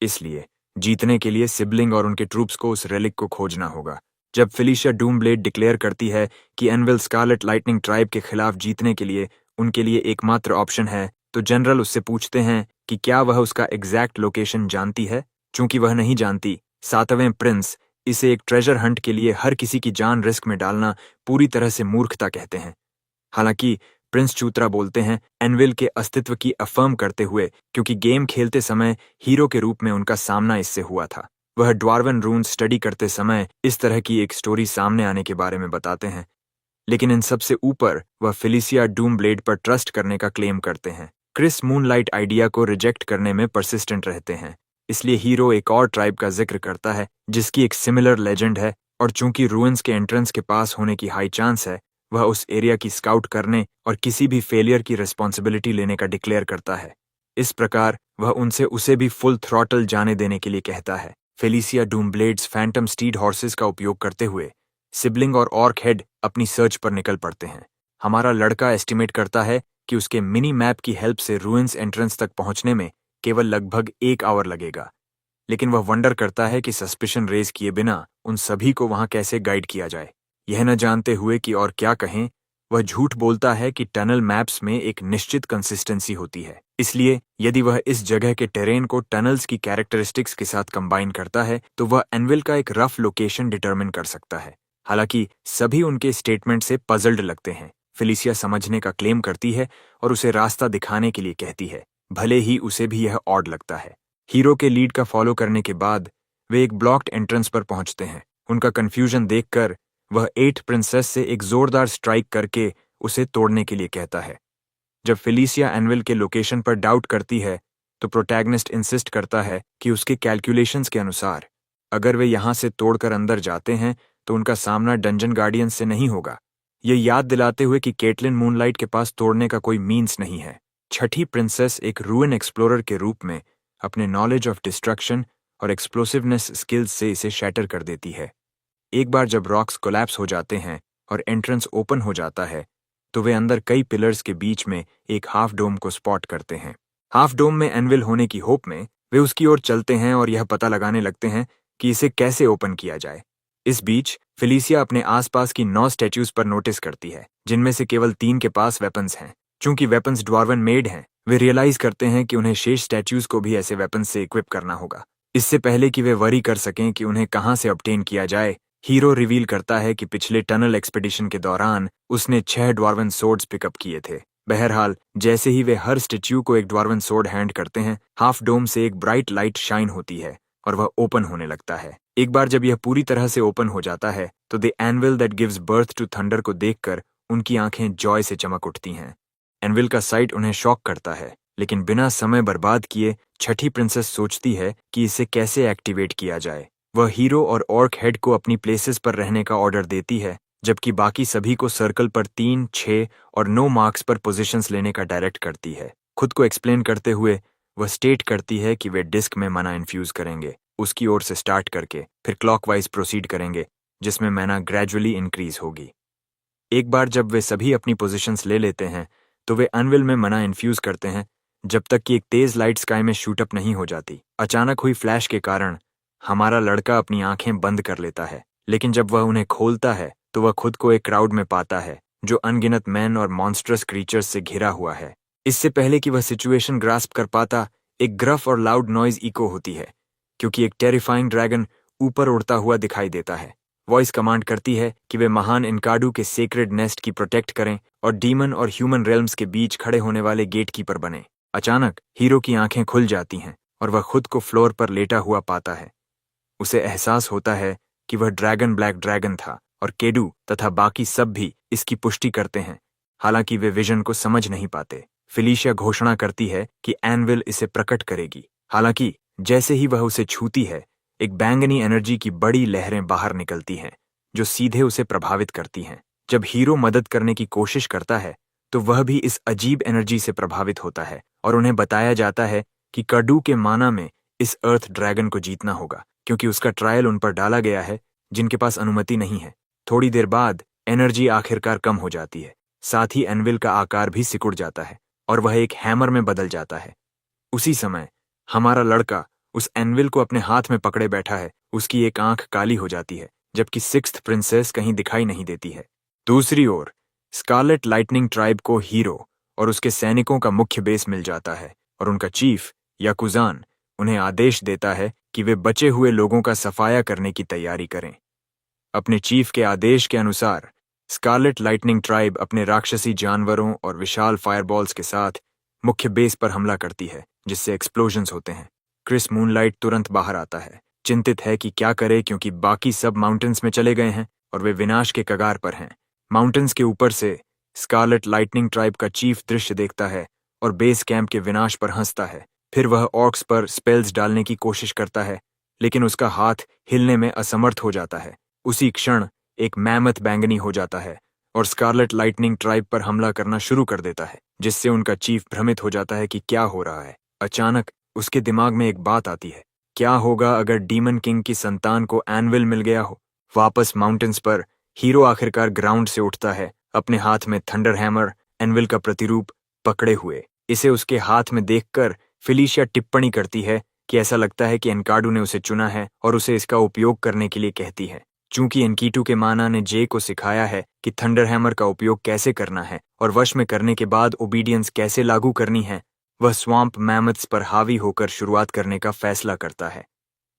इसलिए जीतने के लिए सिबलिंग और उनके ट्रूप्स को उस रेलिक को खोजना होगा। जब फेलिसिया डूमब्लेड डिक्लेयर करती है कि एनविल स्कारलेट लाइटनिंग ट्राइब के खिलाफ जीतने के लिए उनके लिए एकमात्र ऑप्शन है, तो जनरल उससे पूछते हैं कि क्या वह उसका एग्जैक्ट लोकेशन जानती है। चूंकि वह नहीं जानती, 7वें प्रिंस इसे एक ट्रेजर हंट के लिए हर किसी की जान रिस्क में डालना पूरी तरह से मूर्खता कहते हैं। हालांकि प्रिंस चूत्रा बोलते हैं एनविल के अस्तित्व की अफर्म करते हुए, क्योंकि गेम खेलते समय हीरो के रूप में उनका सामना इससे हुआ था। वह ड्वार्वन रून्स स्टडी करते समय इस तरह की एक स्टोरी सामने आने के बारे में बताते हैं, लेकिन इन सबसे ऊपर वह फेलिसिया डूमब्लेड पर ट्रस्ट करने का क्लेम करते हैं। क्रिस मूनलाइट आइडिया को रिजेक्ट करने में परसिस्टेंट रहते हैं, इसलिए हीरो एक और ट्राइब का जिक्र करता है जिसकी एक सिमिलर लेजेंड है, और चूंकि रूइंस के एंट्रेंस के पास होने की हाई चांस है, वह उस एरिया की स्काउट करने और किसी भी फेलियर की रिस्पॉन्सिबिलिटी लेने का डिक्लेयर करता है। इस प्रकार वह उनसे उसे भी फुल थ्रॉटल जाने देने के लिए कहता है। फेलिसिया डूमब्लेड्स फैंटम स्टीड हॉर्सेस का उपयोग करते हुए सिबलिंग और ऑर्क हेड अपनी सर्च पर निकल पड़ते हैं। हमारा लड़का एस्टिमेट करता है कि उसके मिनी मैप की हेल्प से रूइंस एंट्रेंस तक पहुंचने में केवल लगभग 1 आवर लगेगा, लेकिन वह वंडर करता है कि सस्पिशन रेज किए बिना उन सभी को वहां कैसे गाइड किया जाए। यह न जानते हुए कि और क्या कहें, वह झूठ बोलता है कि टनल मैप्स में एक निश्चित कंसिस्टेंसी होती है, इसलिए यदि वह इस जगह के टेरेन को टनल्स की कैरेक्टरिस्टिक्स के साथ कंबाइन करता है तो वह एनविल का एक रफ लोकेशन डिटरमिन कर सकता है। हालांकि सभी उनके स्टेटमेंट से पजल्ड लगते हैं। फेलिसिया समझने का क्लेम करती है और उसे रास्ता दिखाने के लिए कहती है, भले ही उसे भी यह ऑड लगता है। हीरो के लीड का फॉलो करने के बाद वे एक ब्लॉक्ड एंट्रेंस पर पहुंचते हैं। उनका कंफ्यूजन देखकर वह 8 प्रिंसेस से एक जोरदार स्ट्राइक करके उसे तोड़ने के लिए कहता है। जब फेलिसिया एनविल के लोकेशन पर डाउट करती है तो प्रोटैगनिस्ट इंसिस्ट करता है कि उसके कैलकुलेशंस के अनुसार अगर वे यहां से तोड़कर अंदर जाते हैं तो उनका सामना डंजन गार्डियंस से नहीं होगा, ये याद दिलाते हुए कि केटलिन मूनलाइट के पास तोड़ने का कोई मीन्स नहीं है। छठी प्रिंसेस एक रूइन एक्सप्लोरर के रूप में अपने नॉलेज ऑफ डिस्ट्रक्शन और एक्सप्लोसिवनेस स्किल्स से इसे शैटर कर देती है। एक बार जब रॉक्स कोलैप्स हो जाते हैं और एंट्रेंस ओपन हो जाता है तो वे अंदर कई पिलर्स के बीच में एक हाफ डोम को स्पॉट करते हैं। हाफ डोम में एनविल होने की होप में वे उसकी ओर चलते हैं और यह पता लगाने लगते हैं कि इसे कैसे ओपन किया जाए। इस बीच फेलिसिया अपने आसपास की 9 स्टैच्यूज पर नोटिस करती है, जिनमें से केवल 3 के पास वेपन्स हैं। चूंकि वेपन्स ड्वार्वन मेड हैं, वे रियलाइज करते हैं कि उन्हें शेष स्टैच्यूज को भी ऐसे वेपन्स से इक्विप करना होगा। इससे पहले कि वे वरी कर सकें कि उन्हें कहां से ऑब्टेन किया जाए, हीरो रिवील करता है कि पिछले टनल एक्सपेडिशन के दौरान उसने 6 ड्वार्वन सोर्ड्स पिकअप किए थे। बहरहाल जैसे ही वे हर स्टैच्यू को एक ड्वार्वन सोर्ड हैंड करते हैं, हाफ डोम से एक ब्राइट लाइट शाइन होती है और वह ओपन होने लगता है। एक बार जब यह पूरी तरह से ओपन हो जाता है तो the anvil that gives birth to thunder को देखकर उनकी आंखें जॉय से चमक उठती हैं। एनविल का साइट उन्हें शॉक करता है, लेकिन बिना समय बर्बाद किए छठी प्रिंसेस सोचती है कि इसे कैसे एक्टिवेट किया जाए। वह हीरो और ऑर्क हेड को अपनी प्लेसेस पर रहने का ऑर्डर देती है, जबकि बाकी सभी को सर्कल पर 3, 6 और 9 मार्क्स पर पोजीशंस लेने का डायरेक्ट करती है। खुद को एक्सप्लेन करते हुए वह स्टेट करती है कि वे डिस्क में मना इन्फ्यूज करेंगे, उसकी ओर से स्टार्ट करके फिर क्लॉकवाइज प्रोसीड करेंगे, जिसमें मना ग्रेजुअली इंक्रीज होगी। एक बार जब वे सभी अपनी पोजीशंस ले लेते हैं तो वे एनविल में मना इन्फ्यूज करते हैं, जब तक कि एक तेज लाइट स्काई में शूटअप नहीं हो जाती। अचानक हुई फ्लैश के कारण हमारा लड़का अपनी आंखें बंद कर लेता है, लेकिन जब वह उन्हें खोलता है तो वह खुद को एक क्राउड में पाता है जो अनगिनत मैन और मॉन्स्ट्रस क्रीचर्स से घिरा हुआ है। इससे पहले कि वह सिचुएशन ग्रास्प कर पाता, एक ग्रफ और लाउड नॉइज इको होती है, क्योंकि एक टेरिफाइंग ड्रैगन ऊपर उड़ता हुआ दिखाई देता है। वॉइस कमांड करती है कि वे महान इनकाडू के सेक्रेड नेस्ट की प्रोटेक्ट करें और डीमन और ह्यूमन रेल्म्स के बीच खड़े होने वाले गेटकीपर बने। अचानक हीरो की आंखें खुल जाती हैं और वह खुद को फ्लोर पर लेटा हुआ पाता है। उसे एहसास होता है कि वह ड्रैगन ब्लैक ड्रैगन था और केडू तथा बाकी सब भी इसकी पुष्टि करते हैं, हालांकि वे विजन को समझ नहीं पाते। फेलिसिया घोषणा करती है कि एनविल इसे प्रकट करेगी। हालांकि जैसे ही वह उसे छूती है, एक बैंगनी एनर्जी की बड़ी लहरें बाहर निकलती हैं जो सीधे उसे प्रभावित करती हैं। जब हीरो मदद करने की कोशिश करता है तो वह भी इस अजीब एनर्जी से प्रभावित होता है और उन्हें बताया जाता है कि कडू के माना में इस अर्थ ड्रैगन को जीतना होगा, क्योंकि उसका ट्रायल उन पर डाला गया है जिनके पास अनुमति नहीं है। थोड़ी देर बाद एनर्जी आखिरकार कम हो जाती है, साथ ही एनविल का आकार भी सिकुड़ जाता है और वह एक हैमर में बदल जाता है। उसी समय हमारा लड़का उस एनविल को अपने हाथ में पकड़े बैठा है। उसकी एक आंख काली हो जाती है, जबकि 6th प्रिंसेस कहीं दिखाई नहीं देती है। दूसरी ओर स्कारलेट लाइटनिंग ट्राइब को हीरो और उसके सैनिकों का मुख्य बेस मिल जाता है और उनका चीफ याकुजान उन्हें आदेश देता है कि वे बचे हुए लोगों का सफाया करने की तैयारी करें। अपने चीफ के आदेश के अनुसार स्कारलेट लाइटनिंग ट्राइब अपने राक्षसी जानवरों और विशाल फायरबॉल्स के साथ मुख्य बेस पर हमला करती है, जिससे एक्सप्लोजन्स होते हैं। क्रिस मूनलाइट तुरंत बाहर आता है, चिंतित है कि क्या करे, क्योंकि बाकी सब माउंटेन्स में चले गए हैं और वे विनाश के कगार पर हैं। माउंटेन्स के ऊपर से स्कारलेट लाइटनिंग ट्राइब का चीफ दृश्य देखता है और बेस कैंप के विनाश पर हंसता है। फिर वह ऑर्क्स पर स्पेल्स डालने की कोशिश करता है, लेकिन उसका हाथ हिलने में असमर्थ हो जाता है। उसी क्षण एक मैमथ बैंगनी हो जाता है और स्कारलेट लाइटनिंग ट्राइब पर हमला करना शुरू कर देता है, जिससे उनका चीफ भ्रमित हो जाता है कि क्या हो रहा है। अचानक उसके दिमाग में एक बात आती है, क्या होगा अगर डीमन किंग की संतान को एनविल मिल गया हो। वापस माउंटेन्स पर हीरो आखिरकार ग्राउंड से उठता है, अपने हाथ में थंडर हैमर एनविल का प्रतिरूप पकड़े हुए। इसे उसके हाथ में देखकर फेलिसिया टिप्पणी करती है कि ऐसा लगता है कि एनकाडू ने उसे चुना है और उसे इसका उपयोग करने के लिए कहती है। चूंकि एनकीटू के माना ने जे को सिखाया है कि थंडर हैमर का उपयोग कैसे करना है और वश में करने के बाद ओबीडियंस कैसे लागू करनी है, वह स्वैम्प मैमथ्स पर हावी होकर शुरुआत करने का फैसला करता है।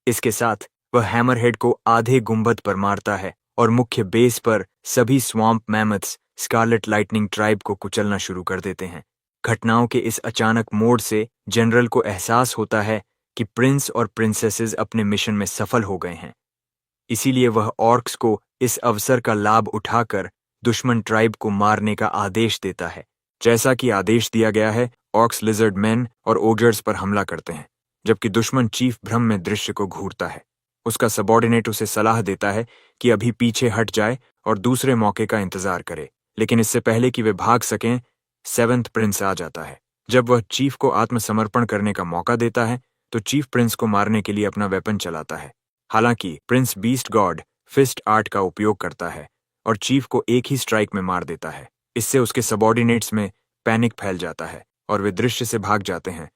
इसके साथ वह हैमरहेड को आधे गुंबद पर मारता है और मुख्य बेस पर सभी swamp mammoths scarlet lightning tribe को कुचलना शुरू कर देते हैं। घटनाओं के इस अचानक मोड़ से जनरल को एहसास होता है कि प्रिंस और प्रिंसेसेस अपने मिशन में सफल हो गए हैं। इसीलिए वह ऑर्क्स को इस अवसर का लाभ उठाकर दुश्मन ट्राइब को मारने का आदेश देता है। जैसा कि आदेश दिया गया है, ऑर्क्स लिजर्ड मैन और ओजर्स पर हमला करते हैं, जबकि दुश्मन चीफ भ्रम में दृश्य को घूरता है। उसका सबॉर्डिनेट उसे सलाह देता है कि अभी पीछे हट जाए और दूसरे मौके का इंतजार करे, लेकिन इससे पहले कि वे भाग सकें, सेवेंथ प्रिंस आ जाता है। जब वह चीफ को आत्मसमर्पण करने का मौका देता है तो चीफ प्रिंस को मारने के लिए अपना वेपन चलाता है। हालांकि prince beast god fist art का उपयोग करता है और चीफ को एक ही स्ट्राइक में मार देता है। इससे उसके सबॉर्डिनेट्स में पैनिक फैल जाता है और वे दृश्य से भाग जाते हैं।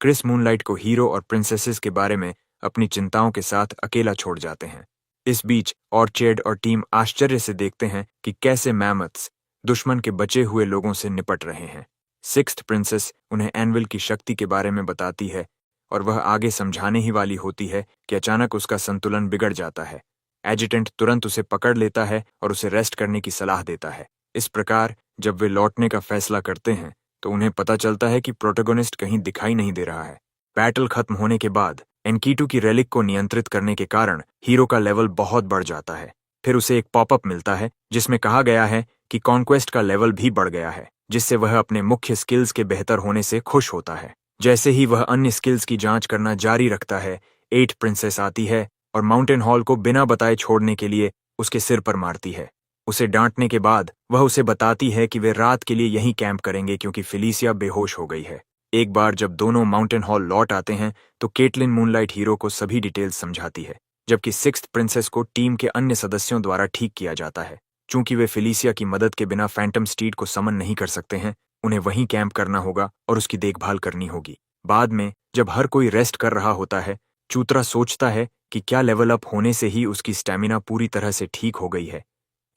क्रिस मूनलाइट को हीरो और प्रिंसेसेस के बारे में अपनी चिंताओं के साथ अकेला छोड़ जाते हैं। इस बीच ऑर्चर्ड और टीम आश्चर्य से देखते हैं कि कैसे मैमथ्स दुश्मन के बचे हुए लोगों से निपट रहे हैं। सिक्स्थ प्रिंसेस उन्हें एनविल की शक्ति के बारे में बताती है और वह आगे समझाने ही वाली होती है कि अचानक उसका संतुलन बिगड़ जाता है। एजिटेंट तुरंत उसे पकड़ लेता है और उसे रेस्ट करने की सलाह देता है। इस प्रकार जब वे लौटने का फैसला करते हैं तो उन्हें पता चलता है कि प्रोटोगोनिस्ट कहीं दिखाई नहीं दे रहा है। बैटल खत्म होने के बाद एनकीटू की रेलिक को नियंत्रित करने के कारण हीरो का लेवल बहुत बढ़ जाता है। फिर उसे एक पॉपअप मिलता है जिसमें कहा गया है कि कॉन्क्वेस्ट का लेवल भी बढ़ गया है, जिससे वह अपने मुख्य स्किल्स के बेहतर होने से खुश होता है। जैसे ही वह अन्य स्किल्स की जांच करना जारी रखता है, 8 प्रिंसेस आती है और माउंटेन हॉल को बिना बताए छोड़ने के लिए उसके सिर पर मारती है। उसे डांटने के बाद वह उसे बताती है कि वे रात के लिए यहीं कैंप करेंगे क्योंकि फिलिसिया बेहोश हो गई है। एक बार जब दोनों माउंटेन हॉल लौट आते हैं तो केटलिन मूनलाइट हीरो को सभी डिटेल्स समझाती है, जबकि सिक्स्थ प्रिंसेस को टीम के अन्य सदस्यों द्वारा ठीक किया जाता है। चूंकि वे फिलिसिया की मदद के बिना फैंटम स्टीड को समन नहीं कर सकते हैं, उन्हें वहीं कैंप करना होगा और उसकी देखभाल करनी होगी। बाद में जब हर कोई रेस्ट कर रहा होता है, चूत्रा सोचता है कि क्या लेवल अप होने से ही उसकी स्टैमिना पूरी तरह से ठीक हो गई है,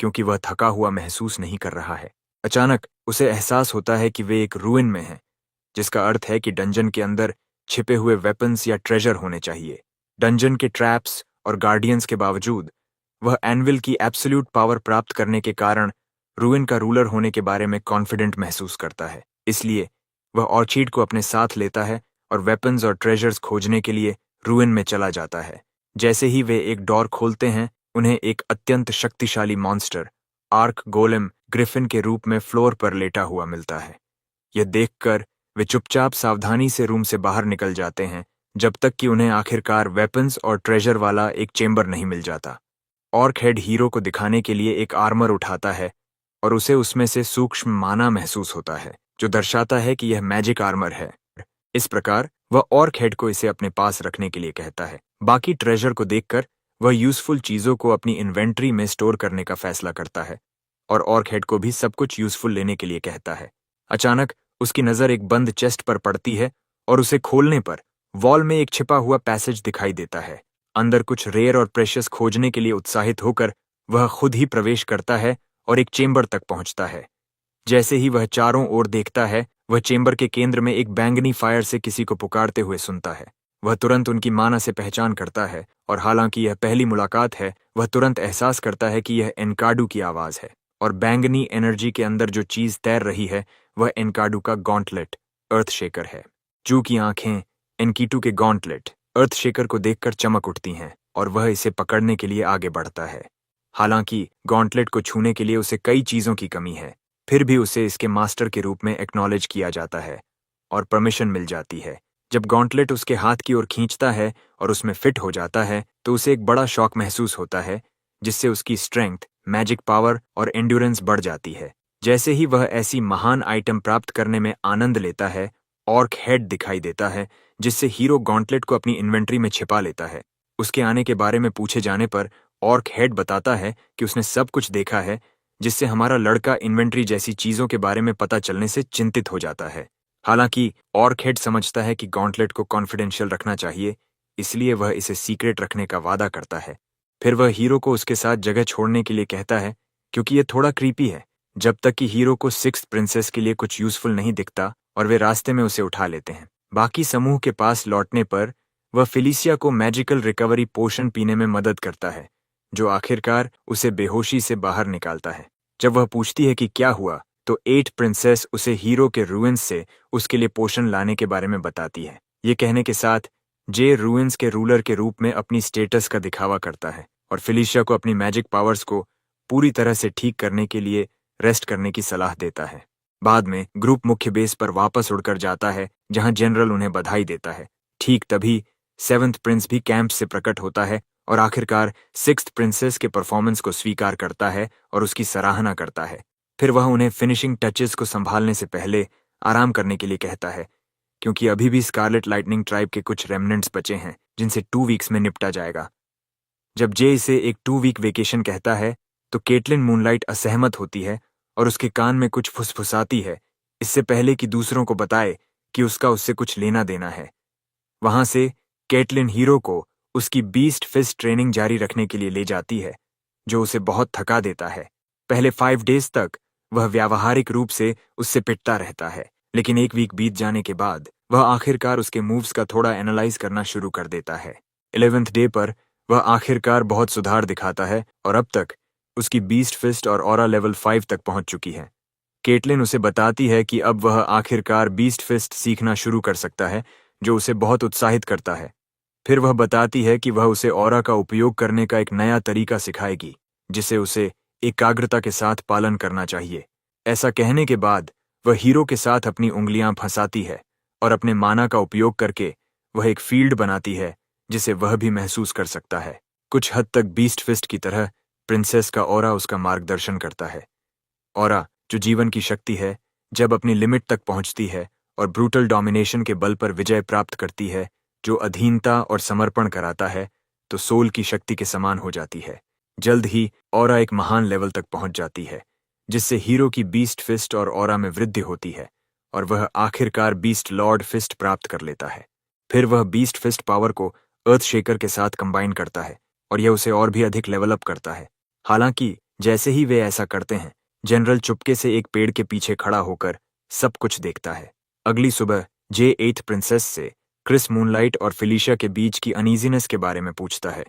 क्योंकि वह थका हुआ महसूस नहीं कर रहा है। अचानक उसे एहसास होता है कि वे एक रूइन में हैं, जिसका अर्थ है कि डंजन के अंदर छिपे हुए वेपन्स या ट्रेजर होने चाहिए। डंजन के ट्रैप्स और गार्डियंस के बावजूद वह एनविल की एब्सोल्यूट पावर प्राप्त करने के कारण रूइन का रूलर होने के बारे में कॉन्फिडेंट महसूस करता है। इसलिए वह ऑर्चिड को अपने साथ लेता है और वेपन्स और ट्रेजर्स खोजने के लिए रूइन में चला जाता है। जैसे ही वे एक डोर खोलते हैं, उन्हें एक अत्यंत शक्तिशाली मॉन्स्टर आर्क गोलेम ग्रिफिन के रूप में फ्लोर पर लेटा हुआ मिलता है। यह देखकर वे चुपचाप सावधानी से रूम से बाहर निकल जाते हैं, जब तक कि उन्हें आखिरकार वेपन्स और ट्रेजर वाला एक चेंबर नहीं मिल जाता। ऑर्क हेड हीरो को दिखाने के लिए एक आर्मर उठाता है और उसे उसमें से सूक्ष्म माना महसूस होता है, जो दर्शाता है कि यह मैजिक आर्मर है। इस प्रकार वह ऑर्क हेड को इसे अपने पास रखने के लिए कहता है। बाकी ट्रेजर को देखकर वह यूजफुल चीजों को अपनी इन्वेंट्री में स्टोर करने का फैसला करता है और ऑर्क हेड को भी सब कुछ यूजफुल लेने के लिए कहता है। अचानक उसकी नजर एक बंद चेस्ट पर पड़ती है और उसे खोलने पर वॉल में एक छिपा हुआ पैसेज दिखाई देता है। अंदर कुछ रेयर और प्रेशियस खोजने के लिए उत्साहित होकर वह खुद ही प्रवेश करता है और एक चेंबर तक पहुंचता है। जैसे ही वह चारों ओर देखता है, वह चेंबर के केंद्र में एक बैंगनी फायर से किसी को पुकारते हुए सुनता है। वह तुरंत उनकी माना से पहचान करता है और हालांकि यह पहली मुलाकात है, वह तुरंत एहसास करता है कि यह एनकाडू की आवाज है और बैंगनी एनर्जी के अंदर जो चीज तैर रही है वह एनकाडू का गॉन्टलेट अर्थशेकर है। जू की आंखें एनकीटू के गॉन्टलेट अर्थशेकर को देखकर चमक उठती हैं और वह इसे पकड़ने के लिए आगे बढ़ता है। हालांकि गॉन्टलेट को छूने के लिए उसे कई चीजों की कमी है, फिर भी उसे इसके मास्टर के रूप में एक्नॉलेज किया जाता है और परमिशन मिल जाती है। जब गॉन्टलेट उसके हाथ की ओर खींचता है और उसमें फिट हो जाता है तो उसे एक बड़ा शॉक महसूस होता है, जिससे उसकी स्ट्रेंथ, मैजिक पावर और एंड्योरेंस बढ़ जाती है। जैसे ही वह ऐसी महान आइटम प्राप्त करने में आनंद लेता है, ऑर्क हेड दिखाई देता है, जिससे हीरो गॉन्टलेट को अपनी इन्वेंट्री में छिपा लेता है। उसके आने के बारे में पूछे जाने पर ऑर्क हेड बताता है कि उसने सब कुछ देखा है, जिससे हमारा लड़का इन्वेंट्री जैसी चीजों के बारे में पता चलने से चिंतित हो जाता है। हालांकि ऑर्क हेड समझता है कि गॉन्टलेट को कॉन्फिडेंशियल रखना चाहिए, इसलिए वह इसे सीक्रेट रखने का वादा करता है। फिर वह हीरो को उसके साथ जगह छोड़ने के लिए कहता है क्योंकि यह थोड़ा क्रीपी है, जब तक कि हीरो को सिक्स्थ प्रिंसेस के लिए कुछ यूजफुल नहीं दिखता और वे रास्ते में उसे उठा लेते हैं। बाकी समूह के पास लौटने पर वह फिलिसिया को मैजिकल रिकवरी पोशन पीने में मदद करता है, जो आखिरकार उसे बेहोशी से बाहर निकालता है। जब वह पूछती है कि क्या हुआ, तो 8 प्रिंसेस उसे हीरो के रूइंस से उसके लिए पोशन लाने के बारे में बताती है। ये कहने के साथ जे रूइंस के रूलर के रूप में अपनी स्टेटस का दिखावा करता है और फिलिशिया को अपनी मैजिक पावर्स को पूरी तरह से ठीक करने के लिए रेस्ट करने की सलाह देता है। बाद में ग्रुप मुख्य बेस पर वापस उड़कर जाता है, जहां जनरल उन्हें बधाई देता है। ठीक तभी 7th प्रिंस भी कैंप से प्रकट होता है और आखिरकार 6th प्रिंसेस के परफॉर्मेंस को स्वीकार करता है और उसकी सराहना करता है। फिर वह उन्हें फिनिशिंग टचेस को संभालने से पहले आराम करने के लिए कहता है, क्योंकि अभी भी स्कारलेट लाइटनिंग ट्राइब के कुछ रेमनेंट्स बचे हैं जिनसे 2 वीक्स में निपटा जाएगा। जब जे इसे एक 2 वीक वेकेशन कहता है, तो केटलिन मूनलाइट असहमत होती है और उसके कान में कुछ फुसफुसाती है, इससे पहले कि दूसरों को बताए कि उसका उससे कुछ लेना देना है। वहां से केटलिन हीरो को उसकी बीस्ट फिस्ट ट्रेनिंग जारी रखने के लिए ले जाती है, जो उसे बहुत थका देता है। पहले 5 डेज तक वह व्यावहारिक रूप से उससे पिटता रहता है, लेकिन 1 वीक बीत जाने के बाद वह आखिरकार उसके मूव्स का थोड़ा एनालाइज करना शुरू कर देता है। 11th डे पर वह आखिरकार बहुत सुधार दिखाता है और अब तक उसकी बीस्ट फिस्ट और ऑरा लेवल 5 तक पहुंच चुकी है। केटलिन उसे बताती है कि अब वह आखिरकार बीस्ट फिस्ट सीखना शुरू कर सकता है, जो उसे बहुत उत्साहित करता है। फिर वह बताती है कि वह उसे ऑरा का उपयोग करने का एक नया तरीका सिखाएगी, जिसे उसे एकाग्रता के साथ पालन करना चाहिए। ऐसा कहने के बाद वह हीरो के साथ अपनी उंगलियां फंसाती है और अपने माना का उपयोग करके वह एक फील्ड बनाती है जिसे वह भी महसूस कर सकता है। कुछ हद तक बीस्ट फिस्ट की तरह प्रिंसेस का ऑरा उसका मार्गदर्शन करता है। ऑरा, जो जीवन की शक्ति है, जब अपनी लिमिट तक पहुंचती है और ब्रूटल डोमिनेशन के बल पर विजय प्राप्त करती है, जो अधीनता और समर्पण कराता है, तो सोल की शक्ति के समान हो जाती है। जल्द ही ऑरा एक महान लेवल तक पहुंच जाती है, जिससे हीरो की बीस्ट फिस्ट और ऑरा में वृद्धि होती है और वह आखिरकार बीस्ट लॉर्ड फिस्ट प्राप्त कर लेता है। फिर वह बीस्ट फिस्ट पावर को अर्थ शेकर के साथ कंबाइन करता है और यह उसे और भी अधिक लेवल अप करता है। हालांकि जैसे ही वे ऐसा करते हैं, जनरल चुपके से एक पेड़ के पीछे खड़ा होकर सब कुछ देखता है। अगली सुबह जे 8th प्रिंसेस से क्रिस मूनलाइट और फिलिशिया के बीच की अनईजीनेस के बारे में पूछता है,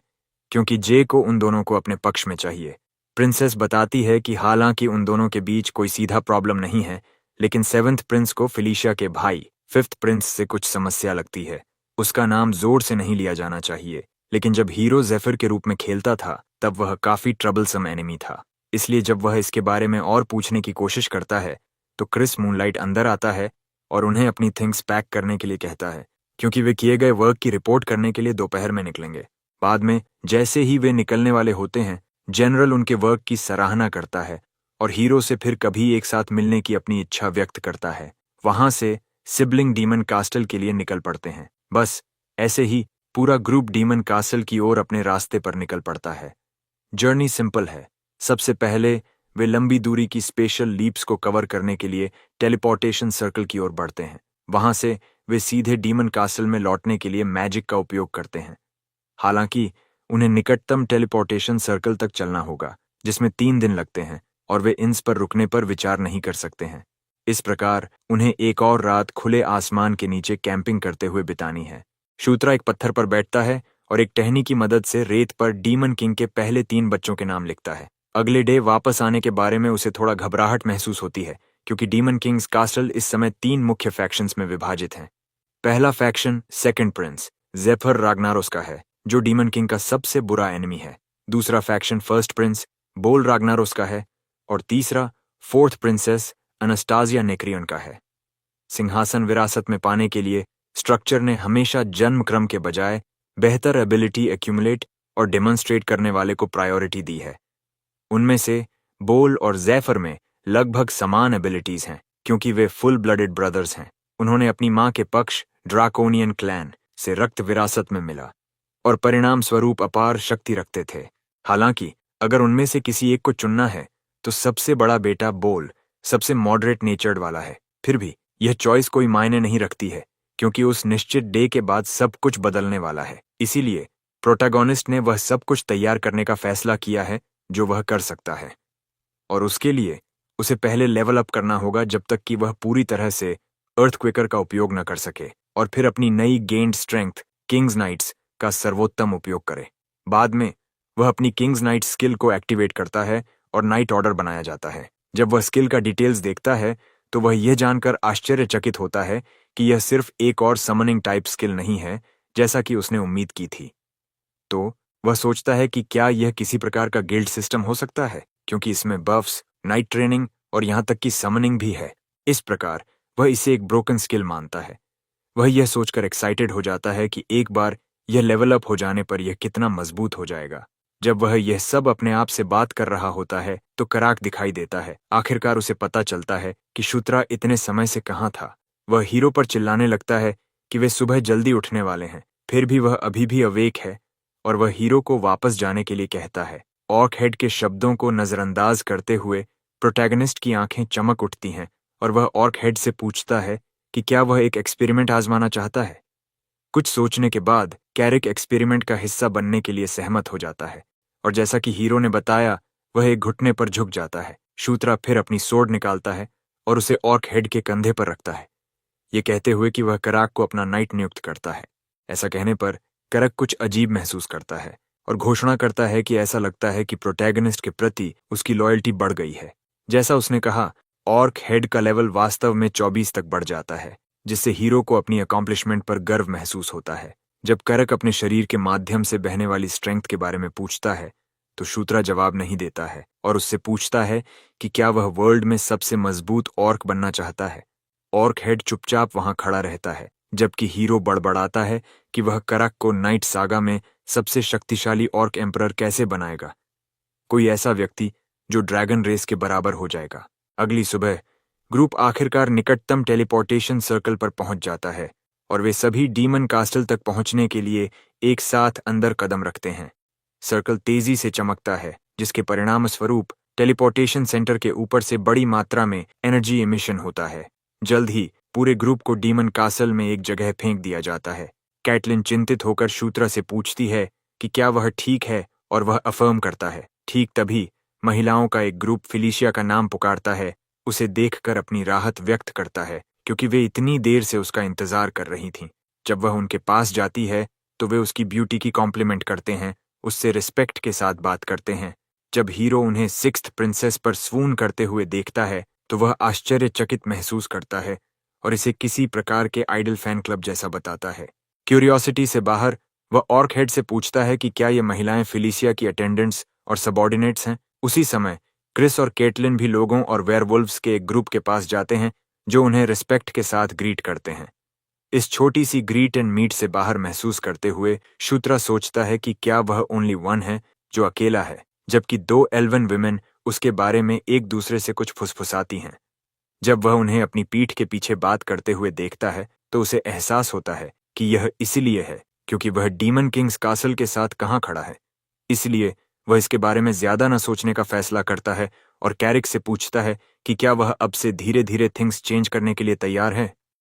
क्योंकि जे को उन दोनों को अपने पक्ष में चाहिए। प्रिंसेस बताती है कि हालांकि उन दोनों के बीच कोई सीधा प्रॉब्लम नहीं है, लेकिन 7th प्रिंस को फिलिशिया के भाई 5th प्रिंस से कुछ समस्या लगती है। उसका नाम जोर से नहीं लिया जाना चाहिए, लेकिन जब हीरो जेफिर के रूप में खेलता था तब वह काफी ट्रबलसम एनिमी था। इसलिए जब वह इसके बारे में और पूछने की कोशिश करता है, तो क्रिस मूनलाइट अंदर आता है और उन्हें अपनी थिंग्स पैक करने के लिए कहता है, क्योंकि वे किए गए वर्क की रिपोर्ट करने के लिए दोपहर में निकलेंगे। बाद में जैसे ही वे निकलने वाले होते हैं, जनरल उनके वर्क की सराहना करता है और हीरो से फिर कभी एक साथ मिलने की अपनी इच्छा व्यक्त करता है। वहां से सिबलिंग डीमन कास्टल के लिए निकल पड़ते हैं। बस ऐसे ही पूरा ग्रुप डीमन कास्टल की ओर अपने रास्ते पर निकल पड़ता है। जर्नी सिंपल है। सबसे पहले वे लंबी दूरी की स्पेशल लीप्स को कवर करने के लिए टेलीपोर्टेशन सर्कल की ओर बढ़ते हैं। वहां से वे सीधे डीमन कास्टल में लौटने के लिए मैजिक का उपयोग करते हैं। हालांकि उन्हें निकटतम टेलीपोर्टेशन सर्कल तक चलना होगा, जिसमें 3 दिन लगते हैं, और वे इंस पर रुकने पर विचार नहीं कर सकते हैं। इस प्रकार उन्हें एक और रात खुले आसमान के नीचे कैंपिंग करते हुए बितानी है। शूत्रा एक पत्थर पर बैठता है और एक टहनी की मदद से रेत पर डीमन किंग के पहले 3 बच्चों के नाम लिखता है। अगले डे वापस आने के बारे में उसे थोड़ा घबराहट महसूस होती है, क्योंकि डीमन किंग्स कास्टल इस समय 3 मुख्य फैक्शंस में विभाजित हैं। पहला फैक्शन 2nd प्रिंस जेफर राग्नारोस का है, जो डीमन किंग का सबसे बुरा एनिमी है। दूसरा फैक्शन 1st प्रिंस बोल राग्नारोस का है और तीसरा 4th प्रिंसेस अनस्टाजिया नेक्रियन का है। सिंहासन विरासत में पाने के लिए स्ट्रक्चर ने हमेशा जन्म क्रम के बजाय बेहतर एबिलिटी एक्यूमुलेट और डेमोन्स्ट्रेट करने वाले को प्रायोरिटी दी है। उनमें से बोल और जैफर में लगभग समान एबिलिटीज हैं, क्योंकि वे फुल ब्लडेड ब्रदर्स हैं। उन्होंने अपनी मां के पक्ष ड्राकोनियन क्लैन से रक्त विरासत में मिला और परिणाम स्वरूप अपार शक्ति रखते थे। हालांकि अगर उनमें से किसी एक को चुनना है, तो सबसे बड़ा बेटा बोल सबसे मॉडरेट नेचर्ड वाला है। फिर भी यह चॉइस कोई मायने नहीं रखती है, क्योंकि उस निश्चित डे के बाद सब कुछ बदलने वाला है। इसीलिए प्रोटैगोनिस्ट ने वह सब कुछ तैयार करने का फैसला किया है जो वह कर सकता है, और उसके लिए उसे पहले लेवल अप करना होगा जब तक कि वह पूरी तरह से अर्थक्वेकर का उपयोग न कर सके, और फिर अपनी नई गेन्ड स्ट्रेंथ किंग्स नाइट्स का सर्वोत्तम उपयोग करे। बाद में वह अपनी किंग्स नाइट स्किल को एक्टिवेट करता है और नाइट ऑर्डर बनाया जाता है। जब वह स्किल का डिटेल्स देखता है तो वह यह जानकर आश्चर्यचकित होता है कि यह सिर्फ एक और समनिंग टाइप स्किल नहीं है जैसा कि उसने उम्मीद की थी। तो वह सोचता है कि क्या यह किसी प्रकार का गिल्ड सिस्टम हो सकता है, क्योंकि इसमें बफ्स, नाइट ट्रेनिंग और यहां तक कि समनिंग भी है। इस प्रकार वह इसे एक ब्रोकन स्किल मानता है। वह यह सोचकर एक्साइटेड हो जाता है कि एक बार यह लेवल अप हो जाने पर यह कितना मजबूत हो जाएगा। जब वह यह सब अपने आप से बात कर रहा होता है तो कराक दिखाई देता है। आखिरकार उसे पता चलता है कि शूत्रा इतने समय से कहाँ था। वह हीरो पर चिल्लाने लगता है कि वे सुबह जल्दी उठने वाले हैं, फिर भी वह अभी भी अवेक है, और वह हीरो को वापस जाने के लिए कहता है। ऑर्क हेड के शब्दों को नजरअंदाज करते हुए प्रोटैगनिस्ट की आंखें चमक उठती हैं और वह ऑर्क हेड से पूछता है कि क्या वह एक एक्सपेरिमेंट आजमाना चाहता है। कुछ सोचने के बाद कैरिक एक्सपेरिमेंट का हिस्सा बनने के लिए सहमत हो जाता है, और जैसा कि हीरो ने बताया वह एक घुटने पर झुक जाता है। शूत्रा फिर अपनी सोर्ड निकालता है और उसे ऑर्क हेड के कंधे पर रखता है, ये कहते हुए कि वह कराक को अपना नाइट नियुक्त करता है। ऐसा कहने पर करक कुछ अजीब महसूस करता है और घोषणा करता है कि ऐसा लगता है कि प्रोटैगनिस्ट के प्रति उसकी लॉयल्टी बढ़ गई है। जैसा उसने कहा, ऑर्क हेड का लेवल वास्तव में 24 तक बढ़ जाता है, जिससे हीरो को अपनी अकॉम्प्लिशमेंट पर गर्व महसूस होता है। जब करक अपने शरीर के माध्यम से बहने वाली स्ट्रेंथ के बारे में पूछता है तो शूत्रा जवाब नहीं देता है और उससे पूछता है कि क्या वह वर्ल्ड में सबसे मजबूत ऑर्क बनना चाहता है। ऑर्क हेड चुपचाप वहां खड़ा रहता है, जबकि हीरो बड़बड़ाता है कि वह करक को नाइट सागा में सबसे शक्तिशाली ऑर्क एम्परर कैसे बनाएगा, कोई ऐसा व्यक्ति जो ड्रैगन रेस के बराबर हो जाएगा। अगली सुबह ग्रुप आखिरकार निकटतम टेलीपोर्टेशन सर्कल पर पहुंच जाता है और वे सभी डीमन कास्टल तक पहुंचने के लिए एक साथ अंदर कदम रखते हैं। सर्कल तेजी से चमकता है, जिसके परिणाम स्वरूप टेलीपोर्टेशन सेंटर के ऊपर से बड़ी मात्रा में एनर्जी एमिशन होता है। जल्द ही पूरे ग्रुप को डीमन कासल में एक जगह फेंक दिया जाता है। कैटलिन चिंतित होकर शूत्रा से पूछती है कि क्या वह ठीक है, और वह अफर्म करता है। ठीक तभी महिलाओं का एक ग्रुप फिलिशिया का नाम पुकारता है। उसे देखकर अपनी राहत व्यक्त करता है, क्योंकि वे इतनी देर से उसका इंतजार कर रही थीं। जब वह उनके पास जाती है तो वे उसकी ब्यूटी की कॉम्प्लीमेंट करते हैं, उससे रिस्पेक्ट के साथ बात करते हैं। जब हीरो उन्हें सिक्स्थ प्रिंसेस पर स्वून करते हुए देखता है तो वह आश्चर्यचकित महसूस करता है और इसे किसी प्रकार के आइडल फैन क्लब जैसा बताता है। क्यूरियोसिटी से बाहर वह ऑर्क हेड से पूछता है कि क्या ये महिलाएं फिलिशिया की अटेंडेंट्स और सबॉर्डिनेट्स हैं। उसी समय क्रिस और केटलिन भी लोगों और वेयरवुल्व्स के एक ग्रुप के पास जाते हैं जो उन्हें रिस्पेक्ट के साथ ग्रीट करते हैं। इस छोटी सी ग्रीट एंड मीट से बाहर महसूस करते हुए शूत्रा सोचता है कि क्या वह ओनली वन है जो अकेला है, जबकि दो एल्वन विमेन उसके बारे में एक दूसरे से कुछ फुसफुसाती हैं। जब वह उन्हें अपनी पीठ के पीछे बात करते हुए देखता है तो उसे एहसास होता है कि यह इसलिए है क्योंकि वह डीमन किंग्स कासल के साथ कहाँ खड़ा है। इसलिए वह इसके बारे में ज्यादा न सोचने का फैसला करता है और कैरिक से पूछता है कि क्या वह अब से धीरे धीरे थिंग्स चेंज करने के लिए तैयार है।